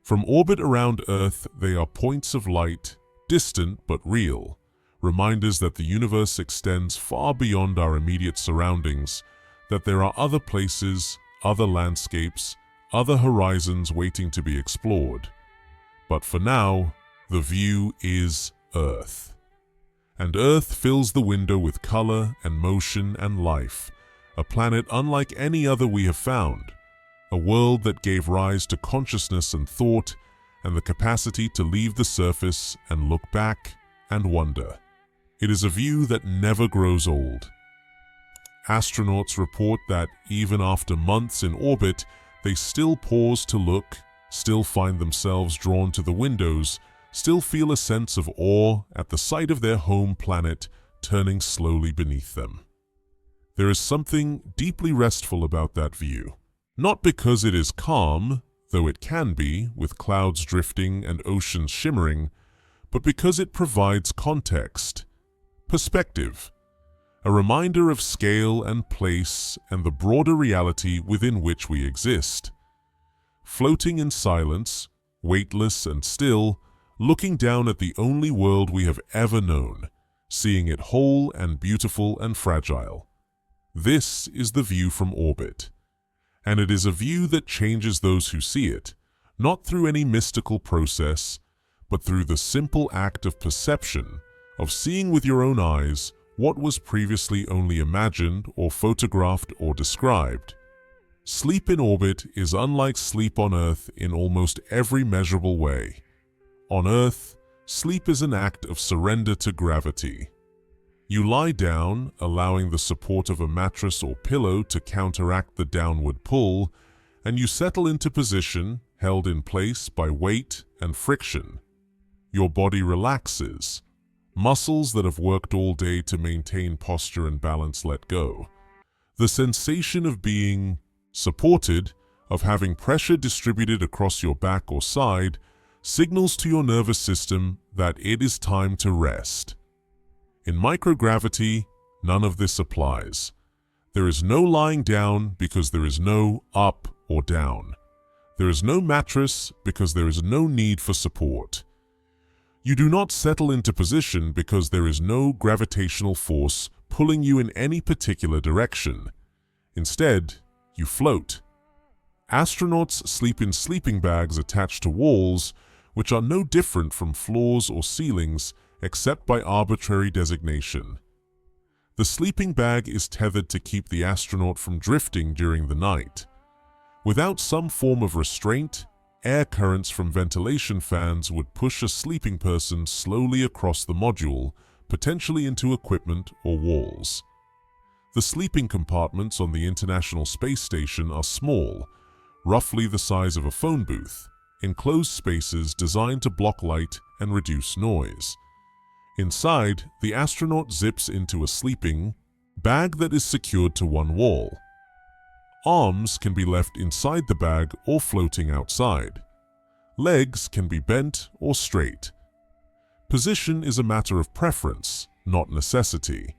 From orbit around Earth, they are points of light, distant but real, reminders that the universe extends far beyond our immediate surroundings, that there are other places, other landscapes, other horizons waiting to be explored. But for now, the view is Earth. And Earth fills the window with color and motion and life, a planet unlike any other we have found, a world that gave rise to consciousness and thought, and the capacity to leave the surface and look back and wonder. It is a view that never grows old. Astronauts report that even after months in orbit, they still pause to look, still find themselves drawn to the windows, still feel a sense of awe at the sight of their home planet turning slowly beneath them. There is something deeply restful about that view. Not because it is calm, though it can be, with clouds drifting and oceans shimmering, but because it provides context, perspective, a reminder of scale and place and the broader reality within which we exist. Floating in silence, weightless and still, looking down at the only world we have ever known, seeing it whole and beautiful and fragile. This is the view from orbit. And it is a view that changes those who see it, not through any mystical process, but through the simple act of perception, of seeing with your own eyes what was previously only imagined or photographed or described. Sleep in orbit is unlike sleep on Earth in almost every measurable way. On Earth, sleep is an act of surrender to gravity. You lie down, allowing the support of a mattress or pillow to counteract the downward pull, and you settle into position, held in place by weight and friction. Your body relaxes. Muscles that have worked all day to maintain posture and balance let go. The sensation of being supported, of having pressure distributed across your back or side, signals to your nervous system that it is time to rest. In microgravity, none of this applies. There is no lying down because there is no up or down. There is no mattress because there is no need for support. You do not settle into position because there is no gravitational force pulling you in any particular direction. Instead, you float. Astronauts sleep in sleeping bags attached to walls, which are no different from floors or ceilings except by arbitrary designation. The sleeping bag is tethered to keep the astronaut from drifting during the night. Without some form of restraint, air currents from ventilation fans would push a sleeping person slowly across the module, potentially into equipment or walls. The sleeping compartments on the International Space Station are small, roughly the size of a phone booth, enclosed spaces designed to block light and reduce noise. Inside, the astronaut zips into a sleeping bag that is secured to one wall. Arms can be left inside the bag or floating outside. Legs can be bent or straight. Position is a matter of preference, not necessity.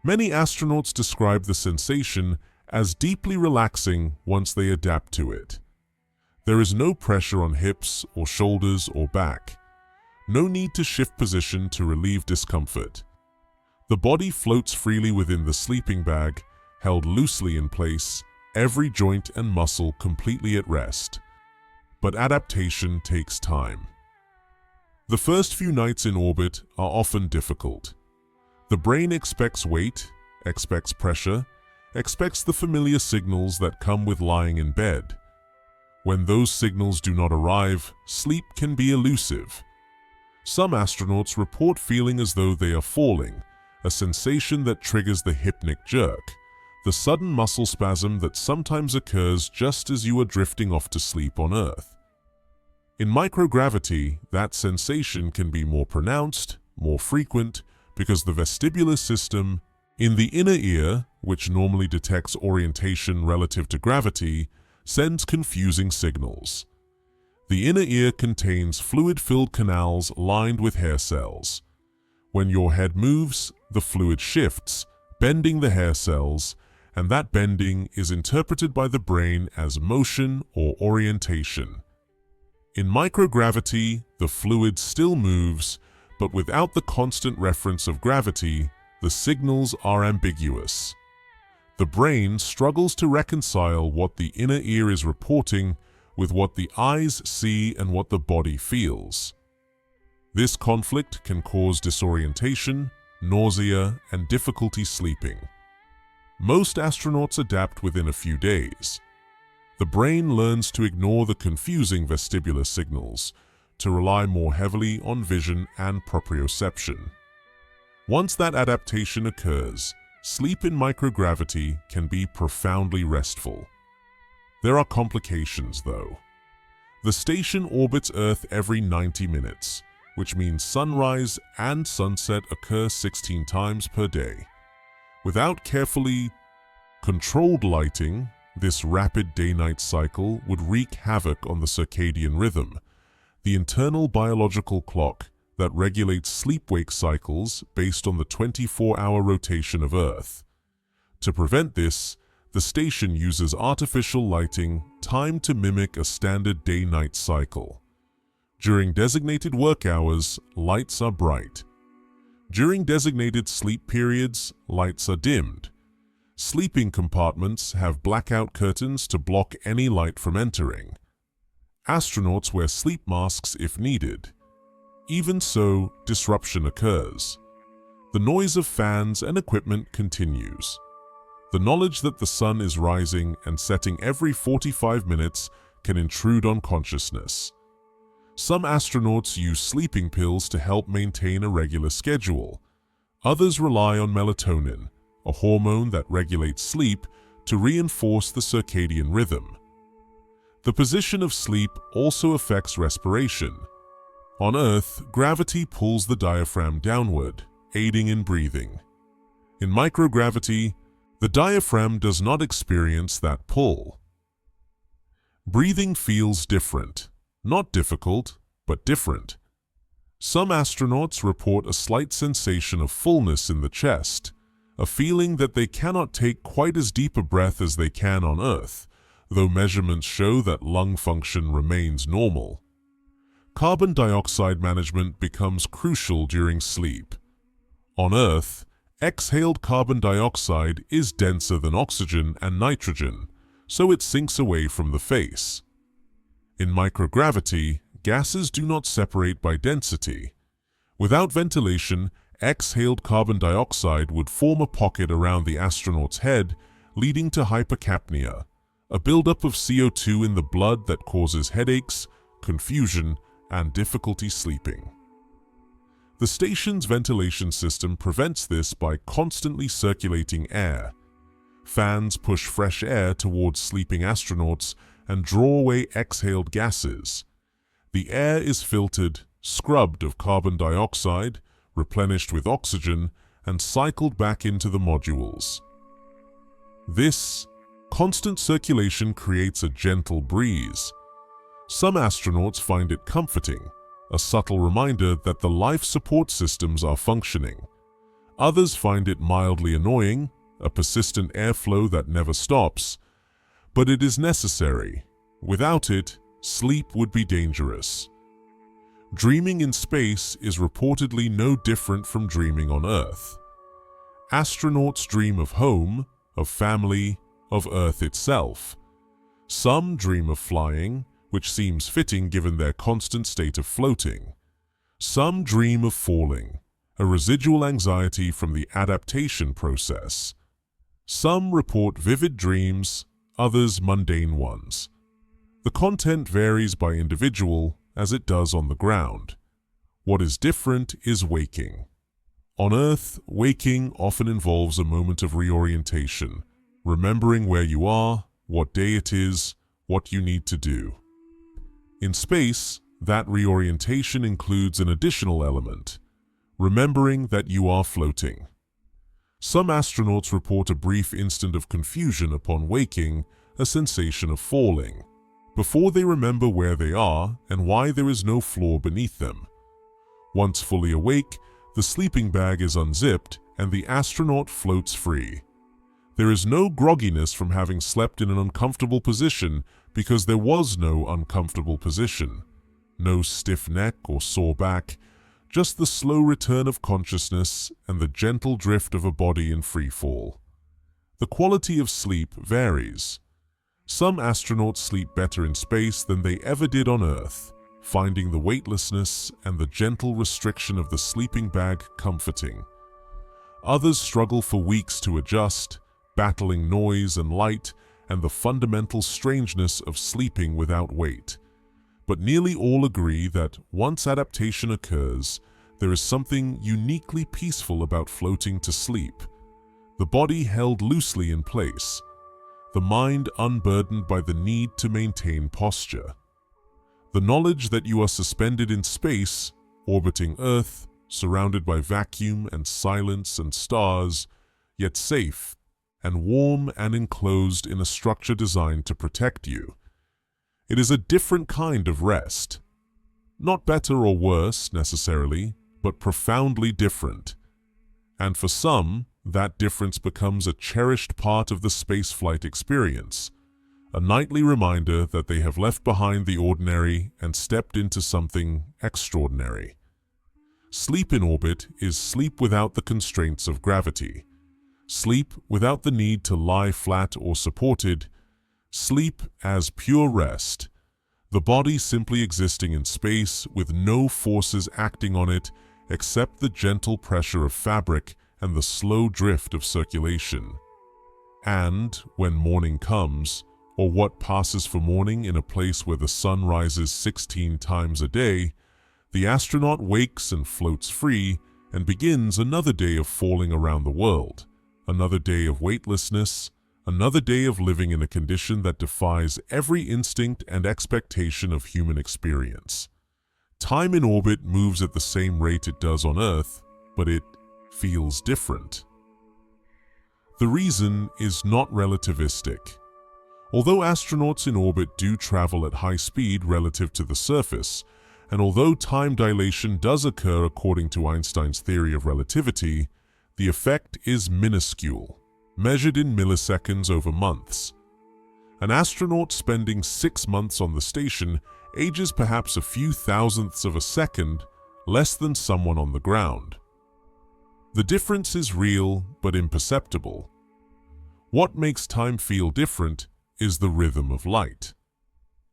Many astronauts describe the sensation as deeply relaxing once they adapt to it. There is no pressure on hips or shoulders or back. No need to shift position to relieve discomfort. The body floats freely within the sleeping bag, held loosely in place, every joint and muscle completely at rest. But adaptation takes time. The first few nights in orbit are often difficult. The brain expects weight, expects pressure, expects the familiar signals that come with lying in bed. When those signals do not arrive, sleep can be elusive. Some astronauts report feeling as though they are falling, a sensation that triggers the hypnic jerk, the sudden muscle spasm that sometimes occurs just as you are drifting off to sleep on Earth. In microgravity, that sensation can be more pronounced, more frequent, because the vestibular system in the inner ear, which normally detects orientation relative to gravity, sends confusing signals. The inner ear contains fluid-filled canals lined with hair cells. When your head moves, the fluid shifts, bending the hair cells, and that bending is interpreted by the brain as motion or orientation. In microgravity, the fluid still moves, but without the constant reference of gravity, the signals are ambiguous. The brain struggles to reconcile what the inner ear is reporting with what the eyes see and what the body feels. This conflict can cause disorientation, nausea, and difficulty sleeping. Most astronauts adapt within a few days. The brain learns to ignore the confusing vestibular signals, to rely more heavily on vision and proprioception. Once that adaptation occurs, sleep in microgravity can be profoundly restful. There are complications, though. The station orbits Earth every 90 minutes, which means sunrise and sunset occur 16 times per day. Without carefully controlled lighting, this rapid day-night cycle would wreak havoc on the circadian rhythm, the internal biological clock that regulates sleep-wake cycles based on the 24-hour rotation of Earth. To prevent this, the station uses artificial lighting timed to mimic a standard day-night cycle. During designated work hours, lights are bright. During designated sleep periods, lights are dimmed. Sleeping compartments have blackout curtains to block any light from entering. Astronauts wear sleep masks if needed. Even so, disruption occurs. The noise of fans and equipment continues. The knowledge that the sun is rising and setting every 45 minutes can intrude on consciousness. Some astronauts use sleeping pills to help maintain a regular schedule. Others rely on melatonin, a hormone that regulates sleep, to reinforce the circadian rhythm. The position of sleep also affects respiration. On Earth, gravity pulls the diaphragm downward, aiding in breathing. In microgravity, the diaphragm does not experience that pull. Breathing feels different. Not difficult, but different. Some astronauts report a slight sensation of fullness in the chest, a feeling that they cannot take quite as deep a breath as they can on Earth, though measurements show that lung function remains normal. Carbon dioxide management becomes crucial during sleep. On Earth, exhaled carbon dioxide is denser than oxygen and nitrogen, so it sinks away from the face. In microgravity, gases do not separate by density. Without ventilation, exhaled carbon dioxide would form a pocket around the astronaut's head, leading to hypercapnia, a buildup of CO2 in the blood that causes headaches, confusion, and difficulty sleeping. The station's ventilation system prevents this by constantly circulating air. Fans push fresh air towards sleeping astronauts and draw away exhaled gases. The air is filtered, scrubbed of carbon dioxide, replenished with oxygen, and cycled back into the modules. This constant circulation creates a gentle breeze. Some astronauts find it comforting, a subtle reminder that the life support systems are functioning. Others find it mildly annoying, a persistent airflow that never stops. But it is necessary. Without it, sleep would be dangerous. Dreaming in space is reportedly no different from dreaming on Earth. Astronauts dream of home, of family, of Earth itself. Some dream of flying, which seems fitting given their constant state of floating. Some dream of falling, a residual anxiety from the adaptation process. Some report vivid dreams, others mundane ones. The content varies by individual, as it does on the ground. What is different is waking. On Earth, waking often involves a moment of reorientation, remembering where you are, what day it is, what you need to do. In space, that reorientation includes an additional element, remembering that you are floating. Some astronauts report a brief instant of confusion upon waking, a sensation of falling, before they remember where they are and why there is no floor beneath them. Once fully awake, the sleeping bag is unzipped and the astronaut floats free. There is no grogginess from having slept in an uncomfortable position because there was no uncomfortable position. No stiff neck or sore back, just the slow return of consciousness and the gentle drift of a body in free fall. The quality of sleep varies. Some astronauts sleep better in space than they ever did on Earth, finding the weightlessness and the gentle restriction of the sleeping bag comforting. Others struggle for weeks to adjust, battling noise and light and the fundamental strangeness of sleeping without weight. But nearly all agree that once adaptation occurs, there is something uniquely peaceful about floating to sleep. The body held loosely in place, the mind unburdened by the need to maintain posture. The knowledge that you are suspended in space, orbiting Earth, surrounded by vacuum and silence and stars, yet safe and warm and enclosed in a structure designed to protect you. It is a different kind of rest. Not better or worse, necessarily, but profoundly different. And for some, that difference becomes a cherished part of the spaceflight experience, a nightly reminder that they have left behind the ordinary and stepped into something extraordinary. Sleep in orbit is sleep without the constraints of gravity, sleep without the need to lie flat or supported, sleep as pure rest, the body simply existing in space with no forces acting on it except the gentle pressure of fabric and the slow drift of circulation. And when morning comes, or what passes for morning in a place where the sun rises 16 times a day, the astronaut wakes and floats free and begins another day of falling around the world, another day of weightlessness, another day of living in a condition that defies every instinct and expectation of human experience. Time in orbit moves at the same rate it does on Earth, but it feels different. The reason is not relativistic. Although astronauts in orbit do travel at high speed relative to the surface, and although time dilation does occur according to Einstein's theory of relativity, the effect is minuscule, measured in milliseconds over months. An astronaut spending 6 months on the station ages perhaps a few thousandths of a second less than someone on the ground. The difference is real but imperceptible. What makes time feel different is the rhythm of light.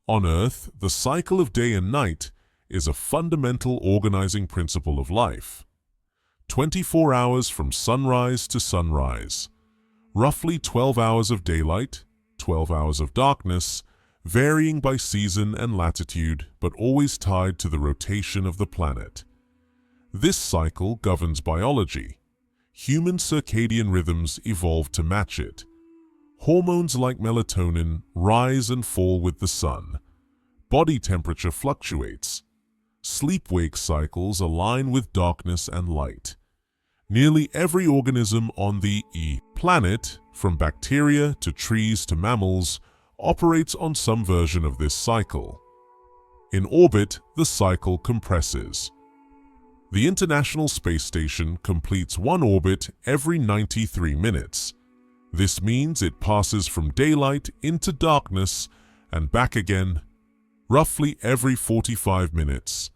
On Earth, the cycle of day and night is a fundamental organizing principle of life. 24 hours from sunrise to sunrise, roughly 12 hours of daylight, 12 hours of darkness, varying by season and latitude, but always tied to the rotation of the planet. This cycle governs biology. Human circadian rhythms evolved to match it. Hormones like melatonin rise and fall with the sun. Body temperature fluctuates. Sleep-wake cycles align with darkness and light. Nearly every organism on the planet, from bacteria to trees to mammals, operates on some version of this cycle. In orbit, the cycle compresses. The International Space Station completes one orbit every 93 minutes. This means it passes from daylight into darkness and back again, roughly every 45 minutes.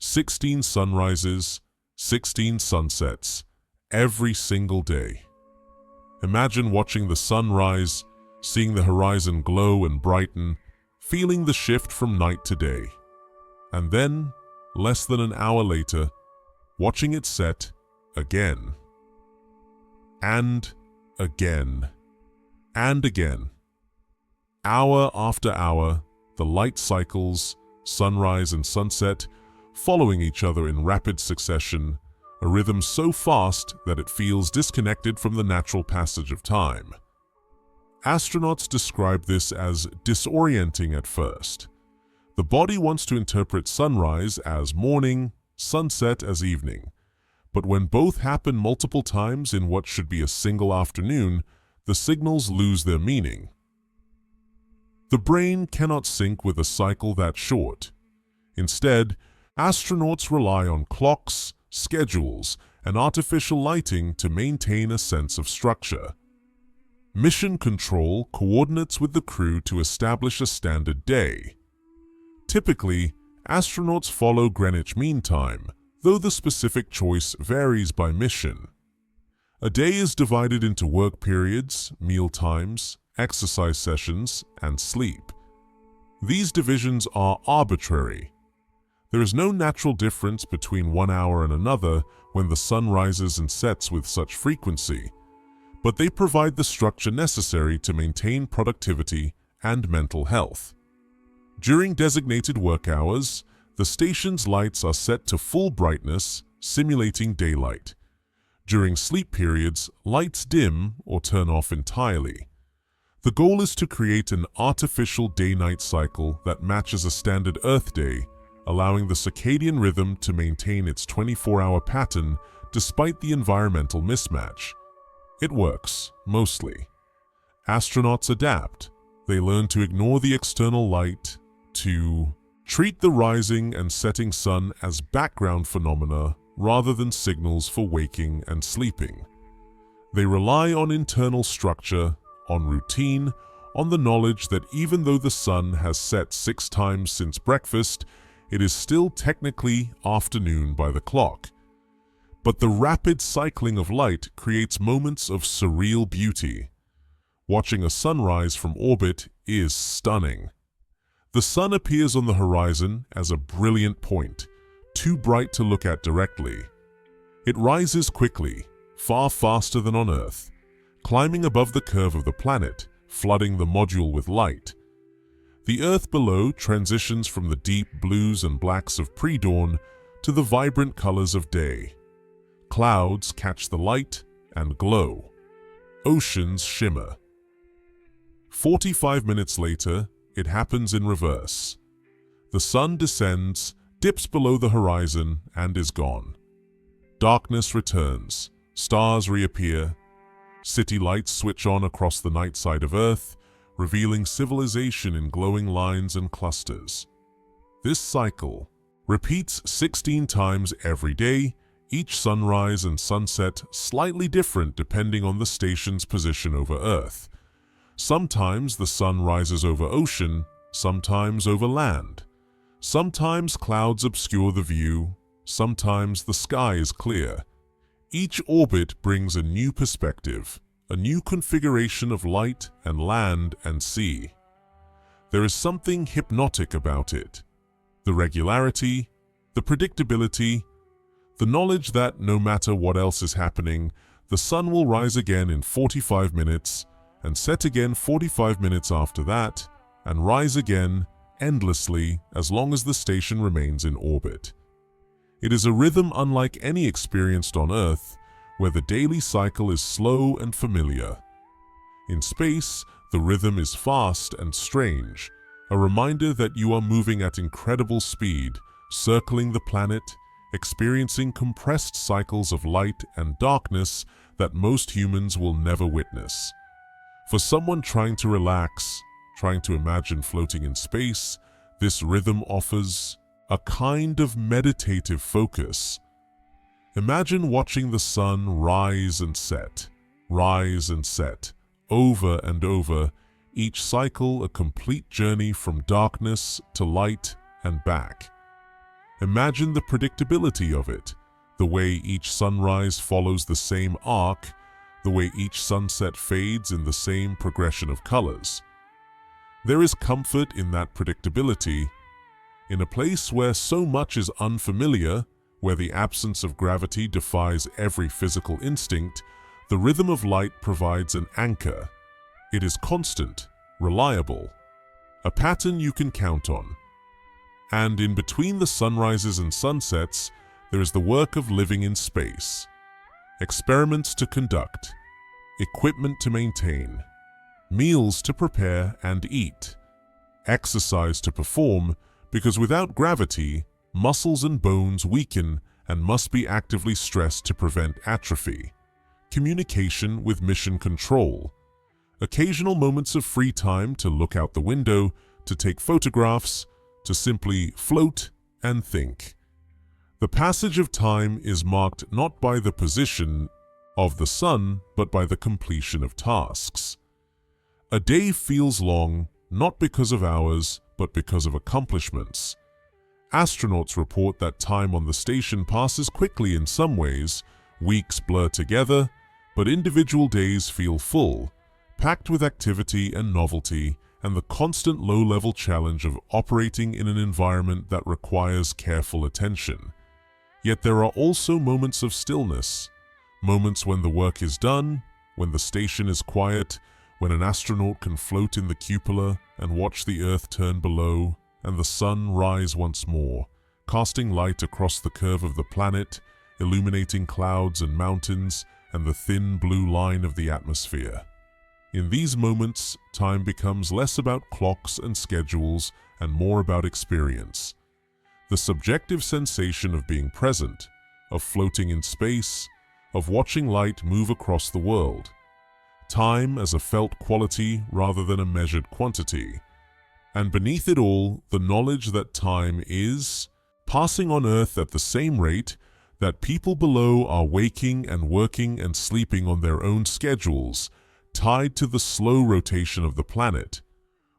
16 sunrises, 16 sunsets, every single day. Imagine watching the sun rise, seeing the horizon glow and brighten, feeling the shift from night to day. And then, less than an hour later, watching it set again. And again. And again. Hour after hour, the light cycles, sunrise and sunset, following each other in rapid succession, a rhythm so fast that it feels disconnected from the natural passage of time. Astronauts describe this as disorienting at first. The body wants to interpret sunrise as morning, sunset as evening. But when both happen multiple times in what should be a single afternoon, the signals lose their meaning. The brain cannot sync with a cycle that short. Instead, astronauts rely on clocks, schedules, and artificial lighting to maintain a sense of structure. Mission control coordinates with the crew to establish a standard day. Typically, astronauts follow Greenwich Mean Time, though the specific choice varies by mission. A day is divided into work periods, meal times, exercise sessions, and sleep. These divisions are arbitrary. There is no natural difference between one hour and another when the sun rises and sets with such frequency, but they provide the structure necessary to maintain productivity and mental health. During designated work hours, the station's lights are set to full brightness, simulating daylight. During sleep periods, lights dim or turn off entirely. The goal is to create an artificial day-night cycle that matches a standard Earth day, allowing the circadian rhythm to maintain its 24-hour pattern despite the environmental mismatch. It works, mostly. Astronauts adapt. They learn to ignore the external light, to treat the rising and setting sun as background phenomena rather than signals for waking and sleeping. They rely on internal structure, on routine, on the knowledge that even though the sun has set 6 times since breakfast, it is still technically afternoon by the clock. But the rapid cycling of light creates moments of surreal beauty. Watching a sunrise from orbit is stunning. The sun appears on the horizon as a brilliant point, too bright to look at directly. It rises quickly, far faster than on Earth, climbing above the curve of the planet, flooding the module with light. The Earth below transitions from the deep blues and blacks of pre-dawn to the vibrant colors of day. Clouds catch the light and glow. Oceans shimmer. 45 minutes later, it happens in reverse. The sun descends, dips below the horizon, and is gone. Darkness returns. Stars reappear. City lights switch on across the night side of Earth, revealing civilization in glowing lines and clusters. This cycle repeats 16 times every day, each sunrise and sunset slightly different depending on the station's position over Earth. Sometimes the sun rises over ocean, sometimes over land. Sometimes clouds obscure the view, sometimes the sky is clear. Each orbit brings a new perspective, a new configuration of light and land and sea. There is something hypnotic about it. The regularity, the predictability, the knowledge that no matter what else is happening, the sun will rise again in 45 minutes and set again 45 minutes after that, and rise again endlessly as long as the station remains in orbit. It is a rhythm unlike any experienced on Earth, where the daily cycle is slow and familiar. In space, the rhythm is fast and strange, a reminder that you are moving at incredible speed, circling the planet, experiencing compressed cycles of light and darkness that most humans will never witness. For someone trying to relax, trying to imagine floating in space, this rhythm offers a kind of meditative focus. Imagine watching the sun rise and set, over and over, each cycle a complete journey from darkness to light and back. Imagine the predictability of it, the way each sunrise follows the same arc, the way each sunset fades in the same progression of colors. There is comfort in that predictability. In a place where so much is unfamiliar, where the absence of gravity defies every physical instinct, the rhythm of light provides an anchor. It is constant, reliable, a pattern you can count on. And in between the sunrises and sunsets, there is the work of living in space. Experiments to conduct, equipment to maintain, meals to prepare and eat, exercise to perform, because without gravity, muscles and bones weaken and must be actively stressed to prevent atrophy. Communication with mission control. Occasional moments of free time to look out the window, to take photographs, to simply float and think. The passage of time is marked not by the position of the sun, but by the completion of tasks. A day feels long, not because of hours, but because of accomplishments. Astronauts report that time on the station passes quickly in some ways, weeks blur together, but individual days feel full, packed with activity and novelty, and the constant low-level challenge of operating in an environment that requires careful attention. Yet there are also moments of stillness, moments when the work is done, when the station is quiet, when an astronaut can float in the cupola and watch the Earth turn below and the sun rise once more, casting light across the curve of the planet, illuminating clouds and mountains and the thin blue line of the atmosphere. In these moments, time becomes less about clocks and schedules and more about experience. The subjective sensation of being present, of floating in space, of watching light move across the world. Time as a felt quality rather than a measured quantity. And beneath it all, the knowledge that time is passing on Earth at the same rate that people below are waking and working and sleeping on their own schedules, tied to the slow rotation of the planet.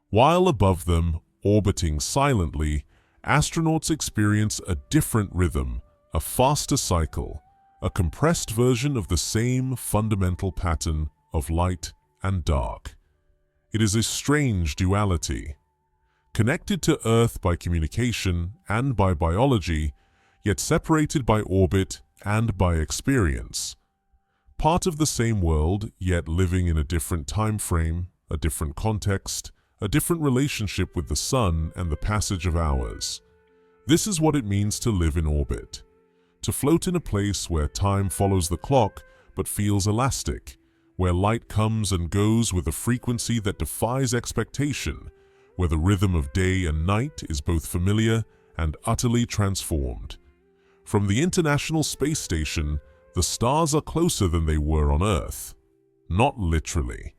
While above them, orbiting silently, astronauts experience a different rhythm, a faster cycle, a compressed version of the same fundamental pattern of light and dark. It is a strange duality. Connected to Earth by communication and by biology, yet separated by orbit and by experience. Part of the same world, yet living in a different time frame, a different context, a different relationship with the sun and the passage of hours. This is what it means to live in orbit. To float in a place where time follows the clock but feels elastic, where light comes and goes with a frequency that defies expectation, where the rhythm of day and night is both familiar and utterly transformed. From the International Space Station, the stars are closer than they were on Earth. Not literally.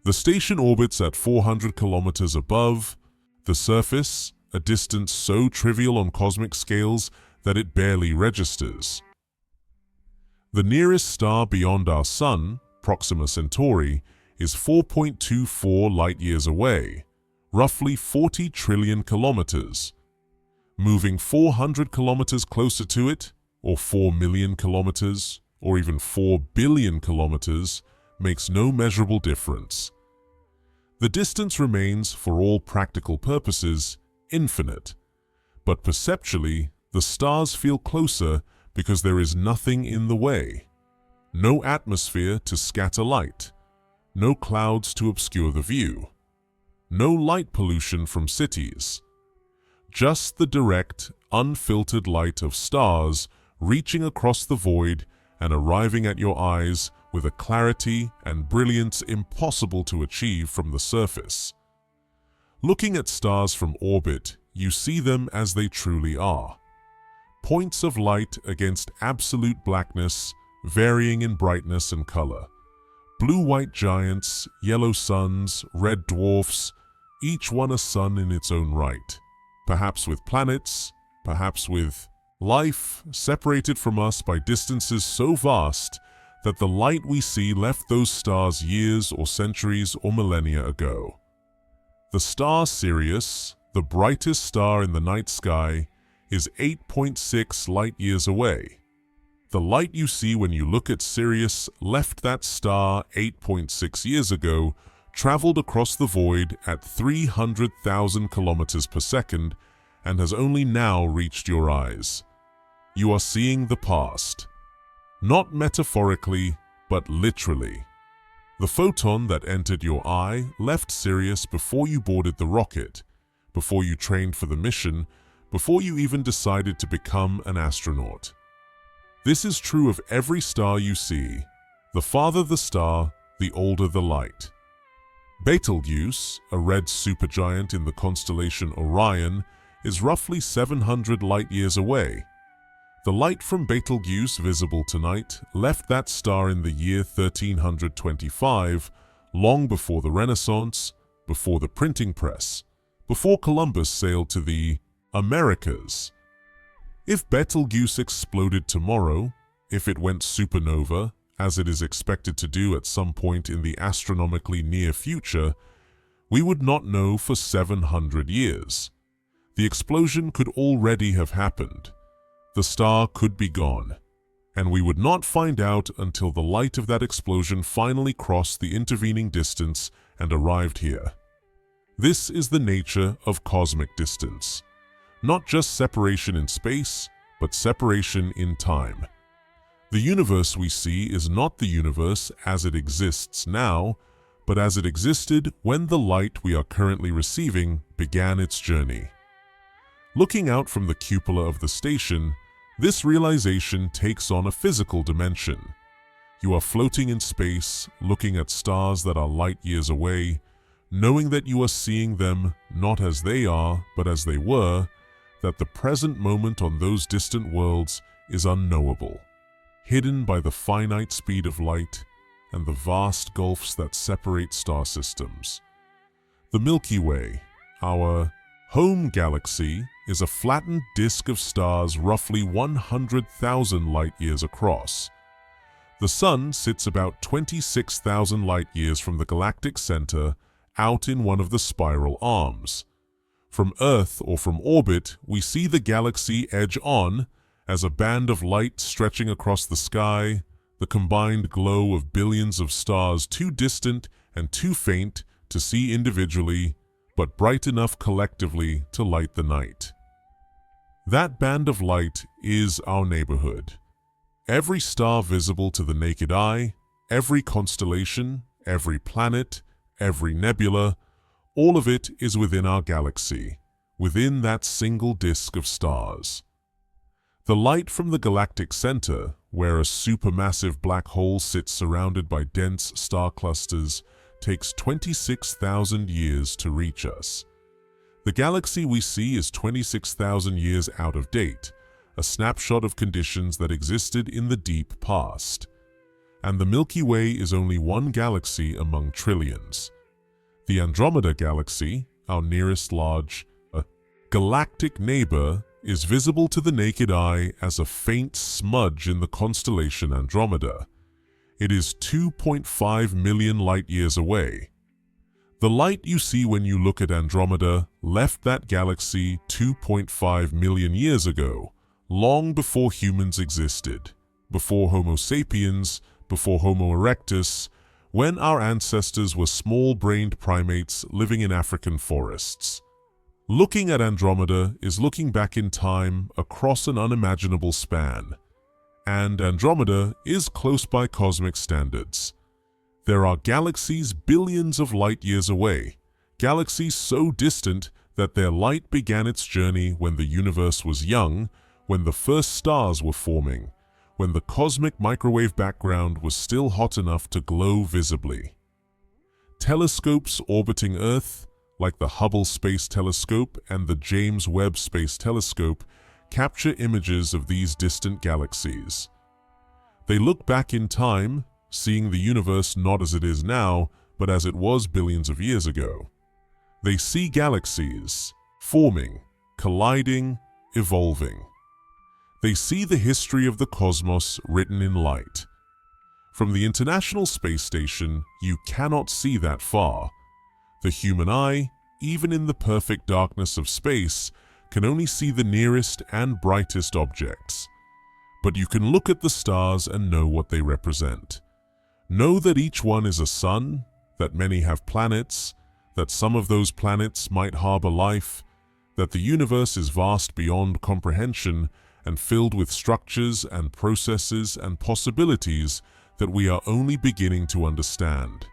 The station orbits at 400 kilometers above the surface, a distance so trivial on cosmic scales that it barely registers. The nearest star beyond our Sun, Proxima Centauri, is 4.24 light-years away, roughly 40 trillion kilometers. Moving 400 kilometers closer to it, or 4 million kilometers, or even 4 billion kilometers, makes no measurable difference. The distance remains, for all practical purposes, infinite. But perceptually, the stars feel closer because there is nothing in the way. No atmosphere to scatter light. No clouds to obscure the view. No light pollution from cities. Just the direct, unfiltered light of stars reaching across the void and arriving at your eyes with a clarity and brilliance impossible to achieve from the surface. Looking at stars from orbit, you see them as they truly are. Points of light against absolute blackness, varying in brightness and color. Blue-white giants, yellow suns, red dwarfs, each one a sun in its own right. Perhaps with planets, perhaps with life, separated from us by distances so vast that the light we see left those stars years or centuries or millennia ago. The star Sirius, the brightest star in the night sky, is 8.6 light-years away. The light you see when you look at Sirius left that star 8.6 years ago, traveled across the void at 300,000 kilometers per second, and has only now reached your eyes. You are seeing the past. Not metaphorically, but literally. The photon that entered your eye left Sirius before you boarded the rocket, before you trained for the mission, before you even decided to become an astronaut. This is true of every star you see. The farther the star, the older the light. Betelgeuse, a red supergiant in the constellation Orion, is roughly 700 light-years away. The light from Betelgeuse visible tonight left that star in the year 1325, long before the Renaissance, before the printing press, before Columbus sailed to the Americas. If Betelgeuse exploded tomorrow, if it went supernova, as it is expected to do at some point in the astronomically near future, we would not know for 700 years. The explosion could already have happened. The star could be gone. and we would not find out until the light of that explosion finally crossed the intervening distance and arrived here. This is the nature of cosmic distance. Not just separation in space, but separation in time. The universe we see is not the universe as it exists now, but as it existed when the light we are currently receiving began its journey. Looking out from the cupola of the station, this realization takes on a physical dimension. You are floating in space, looking at stars that are light years away, knowing that you are seeing them not as they are, but as they were, that the present moment on those distant worlds is unknowable, hidden by the finite speed of light and the vast gulfs that separate star systems. The Milky Way, our home galaxy, is a flattened disk of stars roughly 100,000 light-years across. The Sun sits about 26,000 light-years from the galactic center out in one of the spiral arms. From Earth or from orbit, we see the galaxy edge on as a band of light stretching across the sky, the combined glow of billions of stars too distant and too faint to see individually, but bright enough collectively to light the night. That band of light is our neighborhood. Every star visible to the naked eye, every constellation, every planet, every nebula, all of it is within our galaxy, within that single disk of stars. The light from the galactic center, where a supermassive black hole sits surrounded by dense star clusters, takes 26,000 years to reach us. The galaxy we see is 26,000 years out of date, a snapshot of conditions that existed in the deep past. And the Milky Way is only one galaxy among trillions. The Andromeda Galaxy, our nearest large, galactic neighbor, is visible to the naked eye as a faint smudge in the constellation Andromeda. It is 2.5 million light-years away. The light you see when you look at Andromeda left that galaxy 2.5 million years ago, long before humans existed, before Homo sapiens, before Homo erectus, when our ancestors were small-brained primates living in African forests. Looking at Andromeda is looking back in time across an unimaginable span, and Andromeda is close by cosmic standards. There are galaxies billions of light-years away, galaxies so distant that their light began its journey when the universe was young, when the first stars were forming, when the cosmic microwave background was still hot enough to glow visibly. Telescopes orbiting Earth, like the Hubble Space Telescope and the James Webb Space Telescope, capture images of these distant galaxies. They look back in time, seeing the universe not as it is now, but as it was billions of years ago. They see galaxies forming, colliding, evolving. They see the history of the cosmos written in light. From the International Space Station, you cannot see that far. The human eye, even in the perfect darkness of space, can only see the nearest and brightest objects. But you can look at the stars and know what they represent. Know that each one is a sun, that many have planets, that some of those planets might harbor life, that the universe is vast beyond comprehension and filled with structures and processes and possibilities that we are only beginning to understand.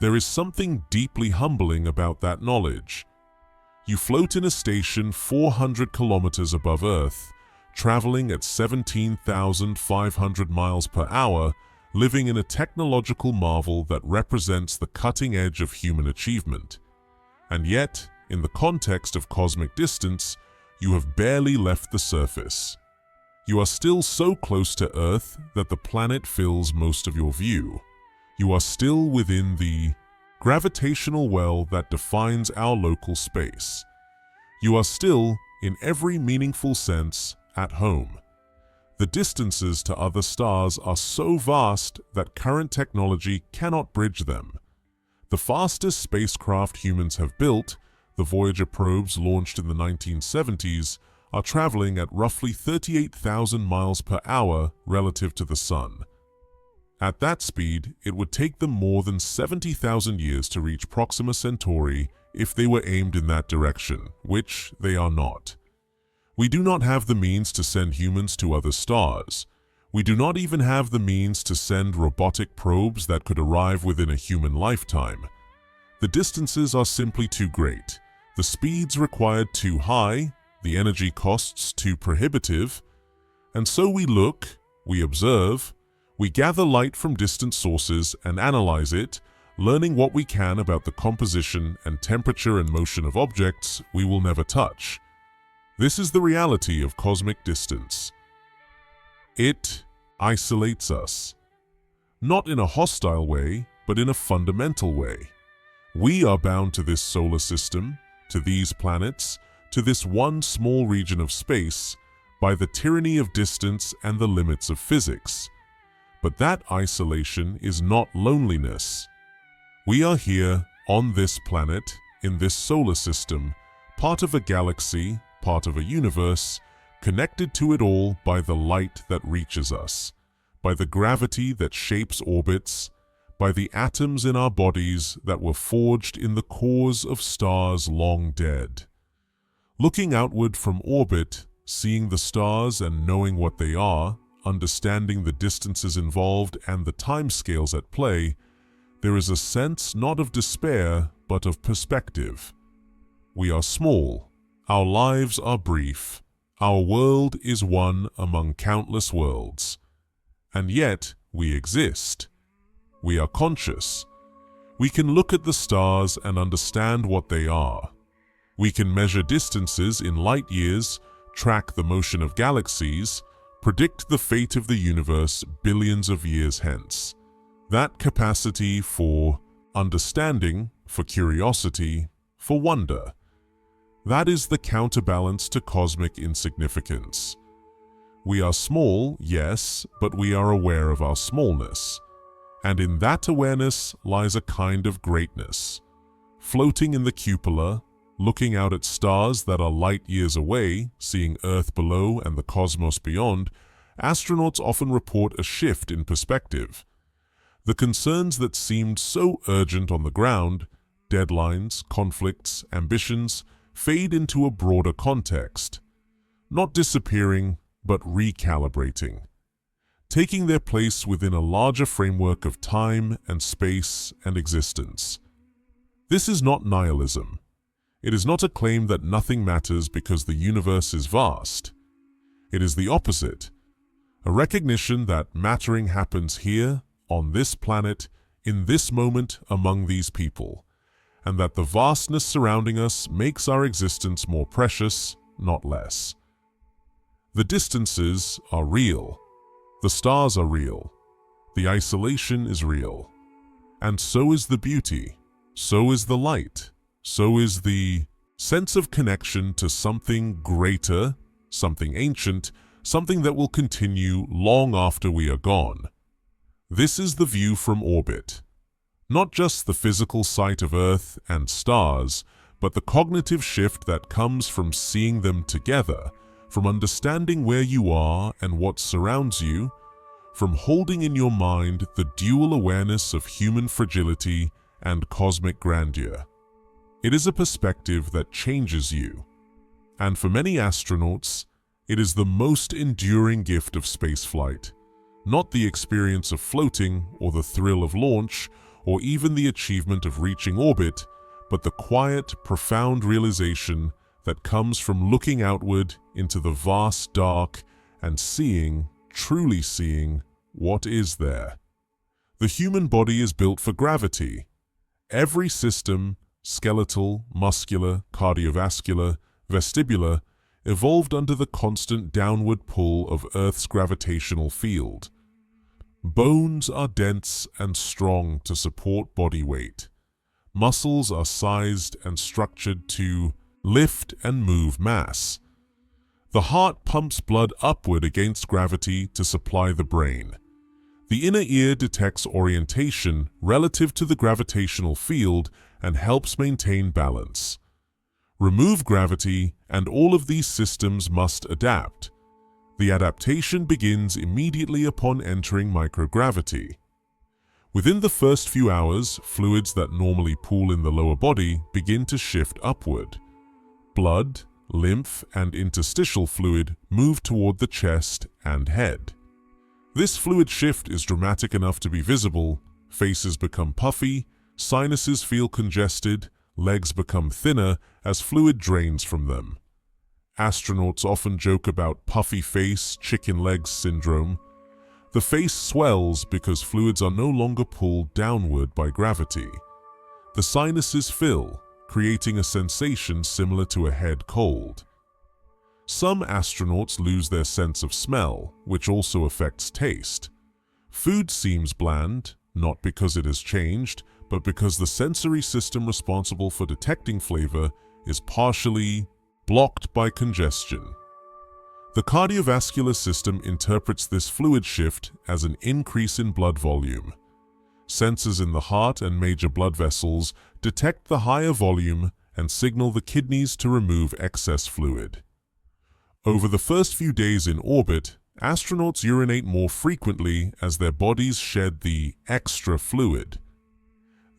There is something deeply humbling about that knowledge. You float in a station 400 kilometers above Earth, traveling at 17,500 miles per hour, living in a technological marvel that represents the cutting edge of human achievement. And yet, in the context of cosmic distance, you have barely left the surface. You are still so close to Earth that the planet fills most of your view. You are still within the gravitational well that defines our local space. You are still, in every meaningful sense, at home. The distances to other stars are so vast that current technology cannot bridge them. The fastest spacecraft humans have built, the Voyager probes launched in the 1970s, are traveling at roughly 38,000 miles per hour relative to the Sun. At that speed, it would take them more than 70,000 years to reach Proxima Centauri if they were aimed in that direction, which they are not. We do not have the means to send humans to other stars. We do not even have the means to send robotic probes that could arrive within a human lifetime. The distances are simply too great, the speeds required too high, the energy costs too prohibitive, and so we look, we observe, we gather light from distant sources and analyze it, learning what we can about the composition and temperature and motion of objects we will never touch. This is the reality of cosmic distance. It isolates us. Not in a hostile way, but in a fundamental way. We are bound to this solar system, to these planets, to this one small region of space, by the tyranny of distance and the limits of physics. But that isolation is not loneliness. We are here, on this planet, in this solar system, part of a galaxy, part of a universe, connected to it all by the light that reaches us, by the gravity that shapes orbits, by the atoms in our bodies that were forged in the cores of stars long dead. Looking outward from orbit, seeing the stars and knowing what they are, understanding the distances involved and the timescales at play, there is a sense not of despair but of perspective. We are small. Our lives are brief. Our world is one among countless worlds. And yet, we exist. We are conscious. We can look at the stars and understand what they are. We can measure distances in light years, track the motion of galaxies, predict the fate of the universe billions of years hence. That capacity for understanding, for curiosity, for wonder. That is the counterbalance to cosmic insignificance. We are small, yes, but we are aware of our smallness. And in that awareness lies a kind of greatness. Floating in the cupola, looking out at stars that are light years away, seeing Earth below and the cosmos beyond, astronauts often report a shift in perspective. The concerns that seemed so urgent on the ground, deadlines, conflicts, ambitions, fade into a broader context, not disappearing, but recalibrating, taking their place within a larger framework of time and space and existence. This is not nihilism. It is not a claim that nothing matters because the universe is vast. It is the opposite, a recognition that mattering happens here, on this planet, in this moment among these people, and that the vastness surrounding us makes our existence more precious, not less. The distances are real. The stars are real. The isolation is real. And so is the beauty. So is the light. So is the sense of connection to something greater, something ancient, something that will continue long after we are gone. This is the view from orbit. Not just the physical sight of Earth and stars, but the cognitive shift that comes from seeing them together, from understanding where you are and what surrounds you, from holding in your mind the dual awareness of human fragility and cosmic grandeur. It is a perspective that changes you. And for many astronauts, it is the most enduring gift of spaceflight, not the experience of floating or the thrill of launch, or even the achievement of reaching orbit, but the quiet, profound realization that comes from looking outward into the vast dark and seeing, truly seeing, what is there. The human body is built for gravity. Every system, skeletal, muscular, cardiovascular, vestibular, evolved under the constant downward pull of Earth's gravitational field. Bones are dense and strong to support body weight. Muscles are sized and structured to lift and move mass. The heart pumps blood upward against gravity to supply the brain. The inner ear detects orientation relative to the gravitational field and helps maintain balance. Remove gravity, and all of these systems must adapt. The adaptation begins immediately upon entering microgravity. Within the first few hours, fluids that normally pool in the lower body begin to shift upward. Blood, lymph, and interstitial fluid move toward the chest and head. This fluid shift is dramatic enough to be visible. Faces become puffy, sinuses feel congested, legs become thinner as fluid drains from them. Astronauts often joke about puffy face, chicken legs syndrome. The face swells because fluids are no longer pulled downward by gravity. The sinuses fill, creating a sensation similar to a head cold. Some astronauts lose their sense of smell, which also affects taste. Food seems bland, not because it has changed, but because the sensory system responsible for detecting flavor is partially blocked by congestion. The cardiovascular system interprets this fluid shift as an increase in blood volume. Sensors in the heart and major blood vessels detect the higher volume and signal the kidneys to remove excess fluid. Over the first few days in orbit, astronauts urinate more frequently as their bodies shed the extra fluid.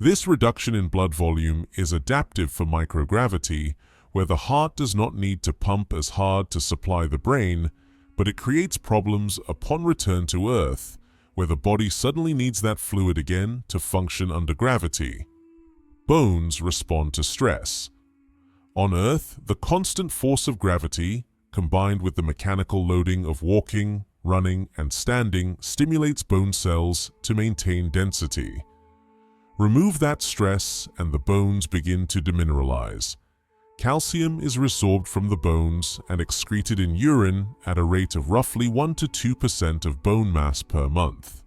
This reduction in blood volume is adaptive for microgravity, where the heart does not need to pump as hard to supply the brain, but it creates problems upon return to Earth, where the body suddenly needs that fluid again to function under gravity. Bones respond to stress. On Earth, the constant force of gravity, combined with the mechanical loading of walking, running, and standing, stimulates bone cells to maintain density. Remove that stress and the bones begin to demineralize. Calcium is resorbed from the bones and excreted in urine at a rate of roughly 1 to 2% of bone mass per month.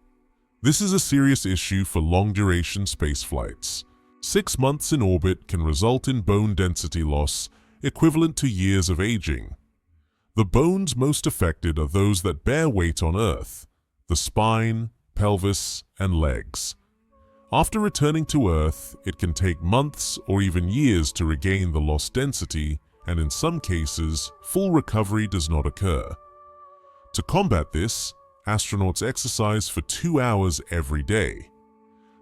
This is a serious issue for long-duration spaceflights. 6 months in orbit can result in bone density loss equivalent to years of aging. The bones most affected are those that bear weight on Earth: the spine, pelvis, and legs. After returning to Earth, it can take months or even years to regain the lost density, and in some cases, full recovery does not occur. To combat this, astronauts exercise for 2 hours every day.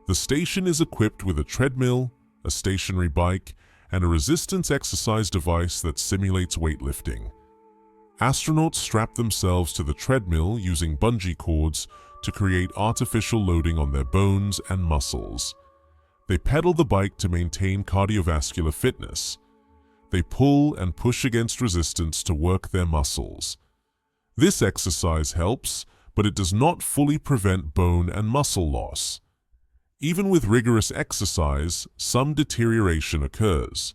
The station is equipped with a treadmill, a stationary bike, and a resistance exercise device that simulates weightlifting. Astronauts strap themselves to the treadmill using bungee cords to create artificial loading on their bones and muscles. They pedal the bike to maintain cardiovascular fitness. They pull and push against resistance to work their muscles. This exercise helps, but it does not fully prevent bone and muscle loss. Even with rigorous exercise, some deterioration occurs.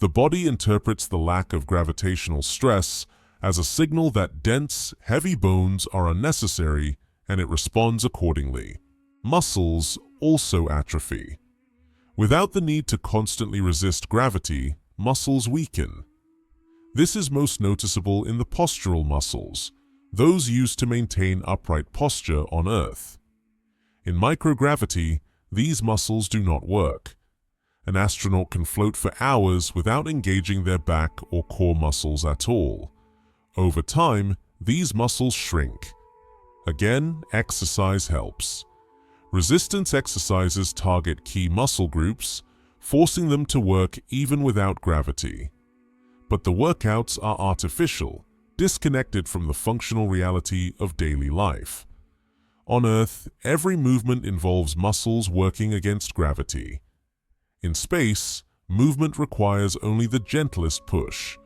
The body interprets the lack of gravitational stress as a signal that dense, heavy bones are unnecessary, and it responds accordingly. Muscles also atrophy. Without the need to constantly resist gravity, muscles weaken. This is most noticeable in the postural muscles, those used to maintain upright posture on Earth. In microgravity, these muscles do not work. An astronaut can float for hours without engaging their back or core muscles at all. Over time, these muscles shrink. Again, exercise helps. Resistance exercises target key muscle groups, forcing them to work even without gravity. But the workouts are artificial, disconnected from the functional reality of daily life. On Earth, every movement involves muscles working against gravity. In space, movement requires only the gentlest push.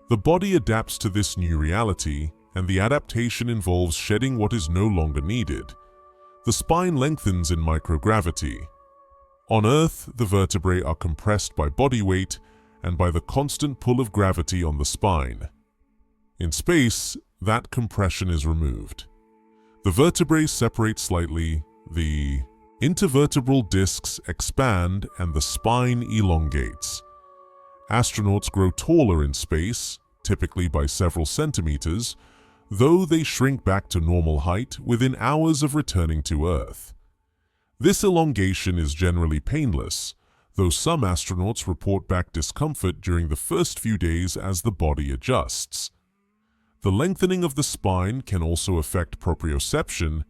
The body adapts to this new reality, and the adaptation involves shedding what is no longer needed. The spine lengthens in microgravity. On Earth, the vertebrae are compressed by body weight and by the constant pull of gravity on the spine. In space, that compression is removed. The vertebrae separate slightly, the intervertebral discs expand, and the spine elongates. Astronauts grow taller in space, typically by several centimeters, though they shrink back to normal height within hours of returning to Earth. This elongation is generally painless, though some astronauts report back discomfort during the first few days as the body adjusts. The lengthening of the spine can also affect proprioception,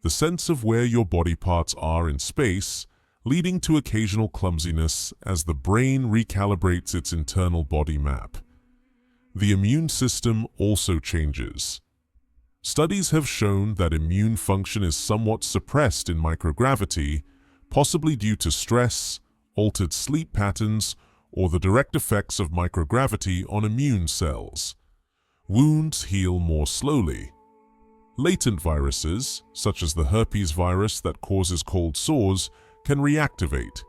the sense of where your body parts are in space, leading to occasional clumsiness as the brain recalibrates its internal body map. The immune system also changes. Studies have shown that immune function is somewhat suppressed in microgravity, possibly due to stress, altered sleep patterns, or the direct effects of microgravity on immune cells. Wounds heal more slowly. Latent viruses, such as the herpes virus that causes cold sores, can reactivate.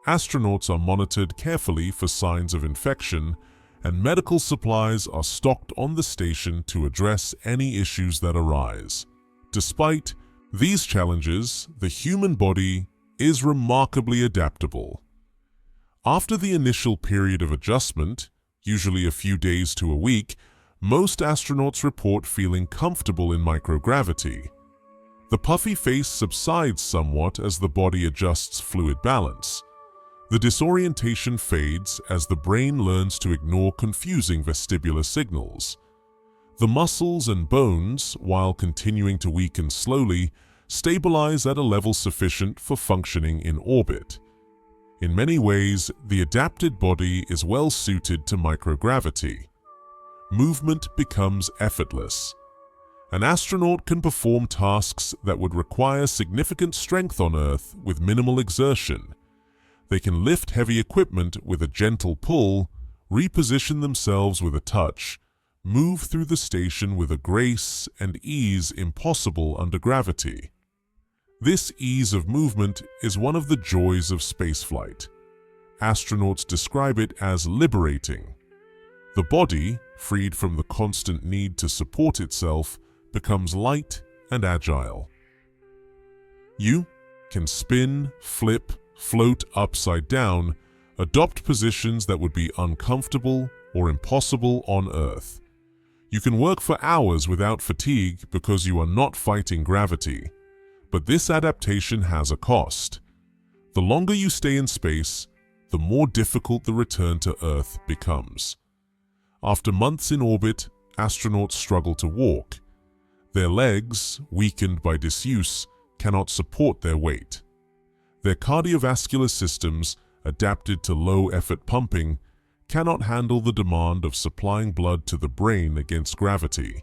Astronauts are monitored carefully for signs of infection, and medical supplies are stocked on the station to address any issues that arise. Despite these challenges, the human body is remarkably adaptable. After the initial period of adjustment, usually a few days to a week, most astronauts report feeling comfortable in microgravity. The puffy face subsides somewhat as the body adjusts fluid balance. The disorientation fades as the brain learns to ignore confusing vestibular signals. The muscles and bones, while continuing to weaken slowly, stabilize at a level sufficient for functioning in orbit. In many ways, the adapted body is well suited to microgravity. Movement becomes effortless. An astronaut can perform tasks that would require significant strength on Earth with minimal exertion. They can lift heavy equipment with a gentle pull, reposition themselves with a touch, move through the station with a grace and ease impossible under gravity. This ease of movement is one of the joys of spaceflight. Astronauts describe it as liberating. The body, freed from the constant need to support itself, becomes light and agile. You can spin, flip, float upside down, adopt positions that would be uncomfortable or impossible on Earth. You can work for hours without fatigue because you are not fighting gravity. But this adaptation has a cost. The longer you stay in space, the more difficult the return to Earth becomes. After months in orbit, astronauts struggle to walk. Their legs, weakened by disuse, cannot support their weight. Their cardiovascular systems, adapted to low-effort pumping, cannot handle the demand of supplying blood to the brain against gravity.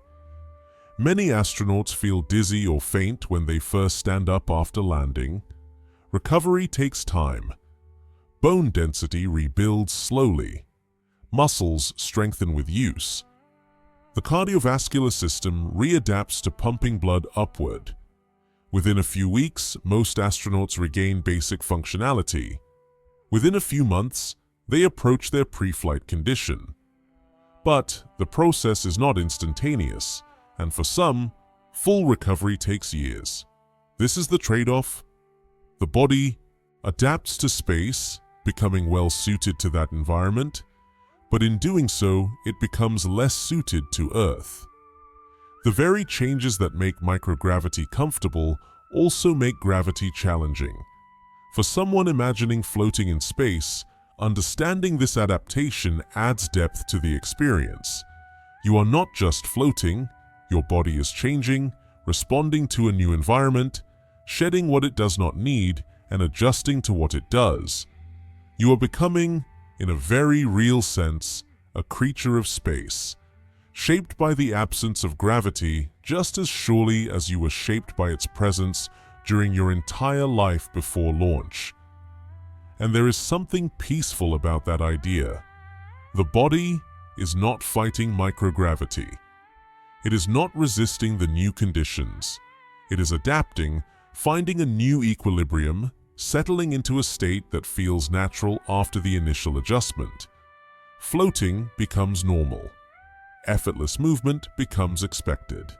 Many astronauts feel dizzy or faint when they first stand up after landing. Recovery takes time. Bone density rebuilds slowly. Muscles strengthen with use. The cardiovascular system readapts to pumping blood upward. Within a few weeks, most astronauts regain basic functionality. Within a few months, they approach their pre-flight condition. But the process is not instantaneous, and for some, full recovery takes years. This is the trade-off. The body adapts to space, becoming well suited to that environment, but in doing so, it becomes less suited to Earth. The very changes that make microgravity comfortable also make gravity challenging. For someone imagining floating in space, understanding this adaptation adds depth to the experience. You are not just floating, your body is changing, responding to a new environment, shedding what it does not need, and adjusting to what it does. You are becoming, in a very real sense, a creature of space, shaped by the absence of gravity just as surely as you were shaped by its presence during your entire life before launch. And there is something peaceful about that idea. The body is not fighting microgravity. It is not resisting the new conditions. It is adapting, finding a new equilibrium, settling into a state that feels natural after the initial adjustment. Floating becomes normal. Effortless movement becomes expected.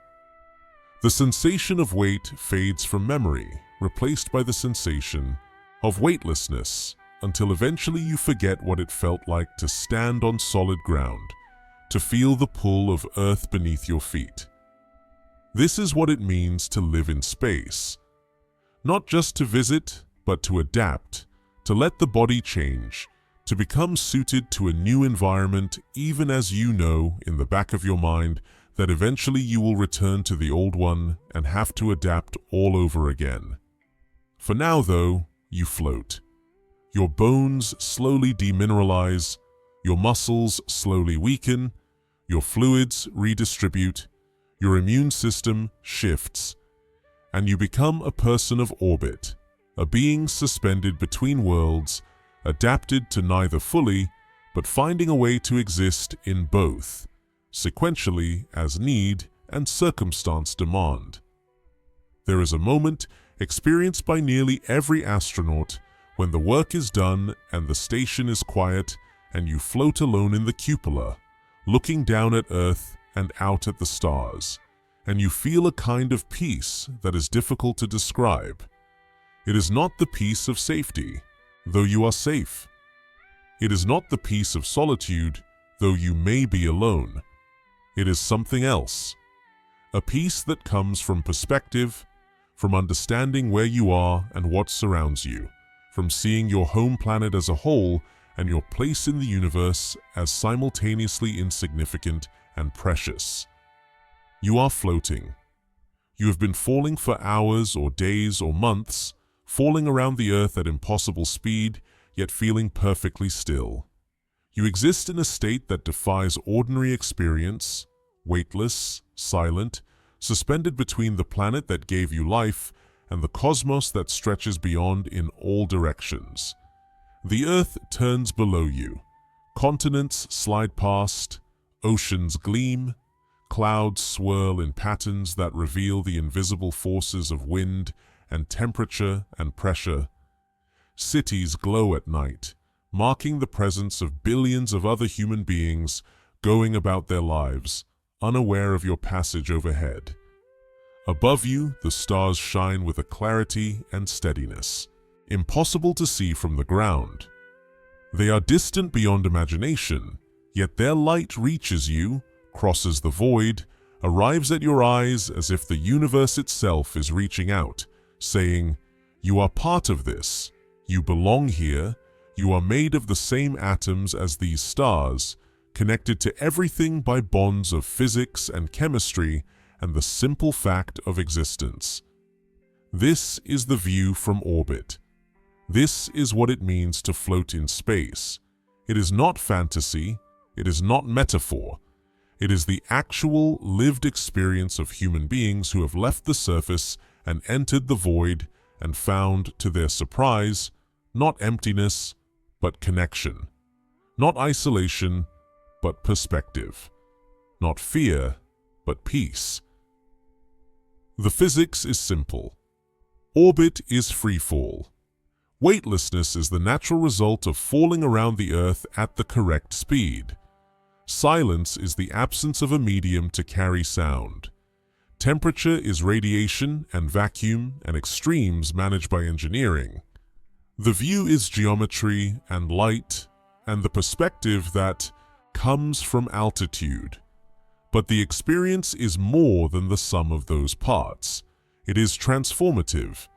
The sensation of weight fades from memory, replaced by the sensation of weightlessness, until eventually you forget what it felt like to stand on solid ground, to feel the pull of Earth beneath your feet. This is what it means to live in space. Not just to visit, but to adapt, to let the body change, to become suited to a new environment, even as you know in the back of your mind that eventually you will return to the old one and have to adapt all over again. For now, though, you float. Your bones slowly demineralize, your muscles slowly weaken, your fluids redistribute, your immune system shifts, and you become a person of orbit, a being suspended between worlds, adapted to neither fully, but finding a way to exist in both, sequentially as need and circumstance demand. There is a moment experienced by nearly every astronaut when the work is done and the station is quiet and you float alone in the cupola, looking down at Earth and out at the stars, and you feel a kind of peace that is difficult to describe. It is not the peace of safety, though you are safe. It is not the peace of solitude, though you may be alone. It is something else. A peace that comes from perspective, from understanding where you are and what surrounds you, from seeing your home planet as a whole and your place in the universe as simultaneously insignificant and precious. You are floating. You have been falling for hours or days or months, falling around the Earth at impossible speed, yet feeling perfectly still. You exist in a state that defies ordinary experience, weightless, silent, suspended between the planet that gave you life and the cosmos that stretches beyond in all directions. The Earth turns below you. Continents slide past, oceans gleam, clouds swirl in patterns that reveal the invisible forces of wind and temperature and pressure. Cities glow at night, marking the presence of billions of other human beings going about their lives, unaware of your passage overhead. Above you, the stars shine with a clarity and steadiness, impossible to see from the ground. They are distant beyond imagination, yet their light reaches you, crosses the void, arrives at your eyes as if the universe itself is reaching out, saying, "You are part of this. You belong here. You are made of the same atoms as these stars, connected to everything by bonds of physics and chemistry and the simple fact of existence." This is the view from orbit. This is what it means to float in space. It is not fantasy. It is not metaphor. It is the actual lived experience of human beings who have left the surface and entered the void and found, to their surprise, not emptiness, but connection. Not isolation, but perspective. Not fear, but peace. The physics is simple. Orbit is free fall. Weightlessness is the natural result of falling around the Earth at the correct speed. Silence is the absence of a medium to carry sound. Temperature is radiation and vacuum and extremes managed by engineering. The view is geometry and light and the perspective that comes from altitude. But the experience is more than the sum of those parts. It is transformative.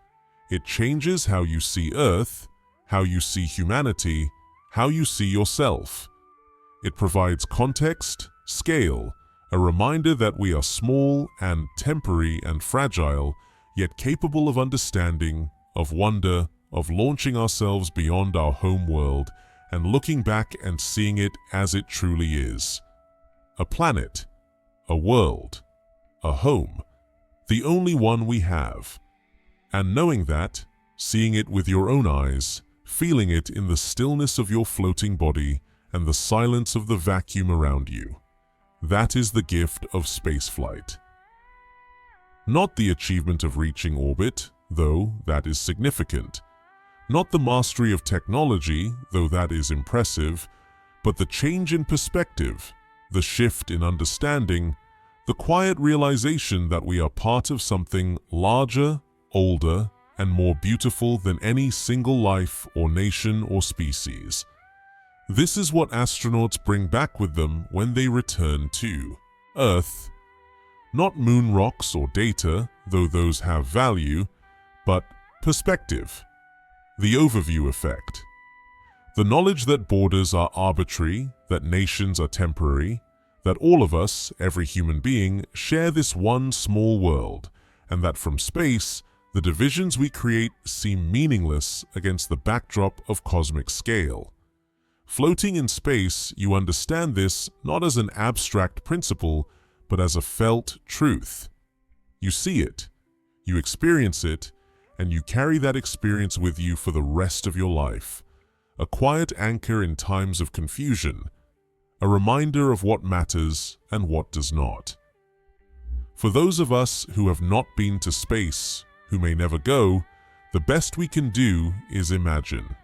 It changes how you see Earth, how you see humanity, how you see yourself. It provides context, scale, a reminder that we are small and temporary and fragile, yet capable of understanding, of wonder, of launching ourselves beyond our home world and looking back and seeing it as it truly is. A planet, a world, a home, the only one we have. And knowing that, seeing it with your own eyes, feeling it in the stillness of your floating body and the silence of the vacuum around you. That is the gift of spaceflight. Not the achievement of reaching orbit, though that is significant. Not the mastery of technology, though that is impressive, but the change in perspective, the shift in understanding, the quiet realization that we are part of something larger, older, and more beautiful than any single life or nation or species. This is what astronauts bring back with them when they return to Earth. Not moon rocks or data, though those have value, but perspective. The overview effect. The knowledge that borders are arbitrary, that nations are temporary, that all of us, every human being, share this one small world, and that from space, the divisions we create seem meaningless against the backdrop of cosmic scale. Floating in space, you understand this not as an abstract principle, but as a felt truth. You see it, you experience it, and you carry that experience with you for the rest of your life. A quiet anchor in times of confusion, a reminder of what matters and what does not. For those of us who have not been to space, who may never go, the best we can do is imagine.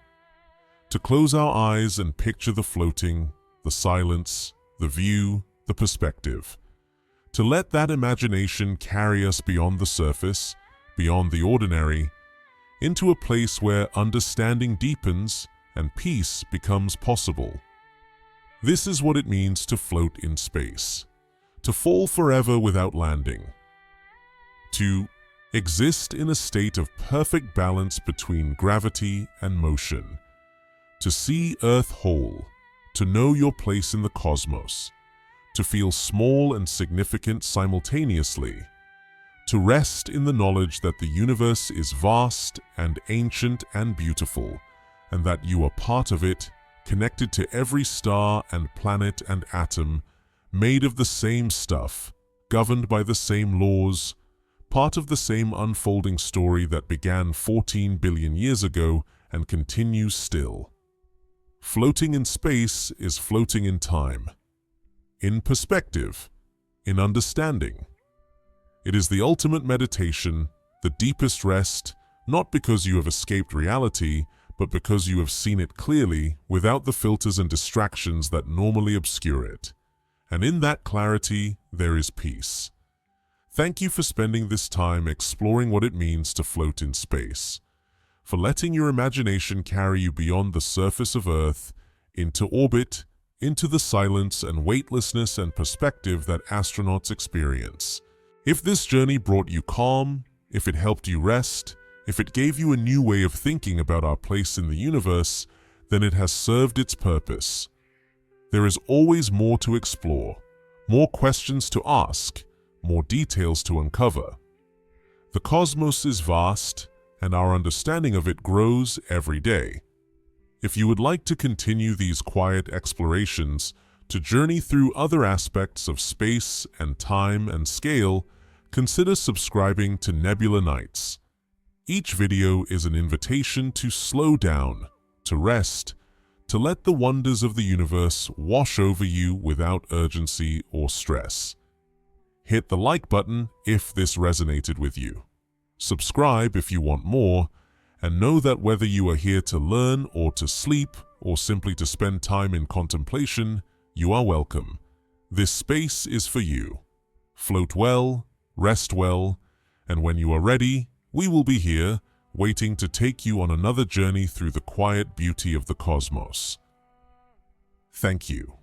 To close our eyes and picture the floating, the silence, the view, the perspective. To let that imagination carry us beyond the surface, beyond the ordinary, into a place where understanding deepens and peace becomes possible. This is what it means to float in space, to fall forever without landing, to exist in a state of perfect balance between gravity and motion, to see Earth whole, to know your place in the cosmos, to feel small and significant simultaneously, to rest in the knowledge that the universe is vast and ancient and beautiful, and that you are part of it, connected to every star and planet and atom, made of the same stuff, governed by the same laws, part of the same unfolding story that began 14 billion years ago and continues still. Floating in space is floating in time, in perspective, in understanding. It is the ultimate meditation, the deepest rest, not because you have escaped reality, but because you have seen it clearly without the filters and distractions that normally obscure it. And in that clarity, there is peace. Thank you for spending this time exploring what it means to float in space, for letting your imagination carry you beyond the surface of Earth, into orbit, into the silence and weightlessness and perspective that astronauts experience. If this journey brought you calm, if it helped you rest, if it gave you a new way of thinking about our place in the universe, then it has served its purpose. There is always more to explore, more questions to ask, more details to uncover. The cosmos is vast, and our understanding of it grows every day. If you would like to continue these quiet explorations, to journey through other aspects of space and time and scale, consider subscribing to Nebula Nights. Each video is an invitation to slow down, to rest, to let the wonders of the universe wash over you without urgency or stress. Hit the like button if this resonated with you. Subscribe if you want more, and know that whether you are here to learn or to sleep or simply to spend time in contemplation, you are welcome. This space is for you. Float well, rest well, and when you are ready, we will be here, waiting to take you on another journey through the quiet beauty of the cosmos. Thank you.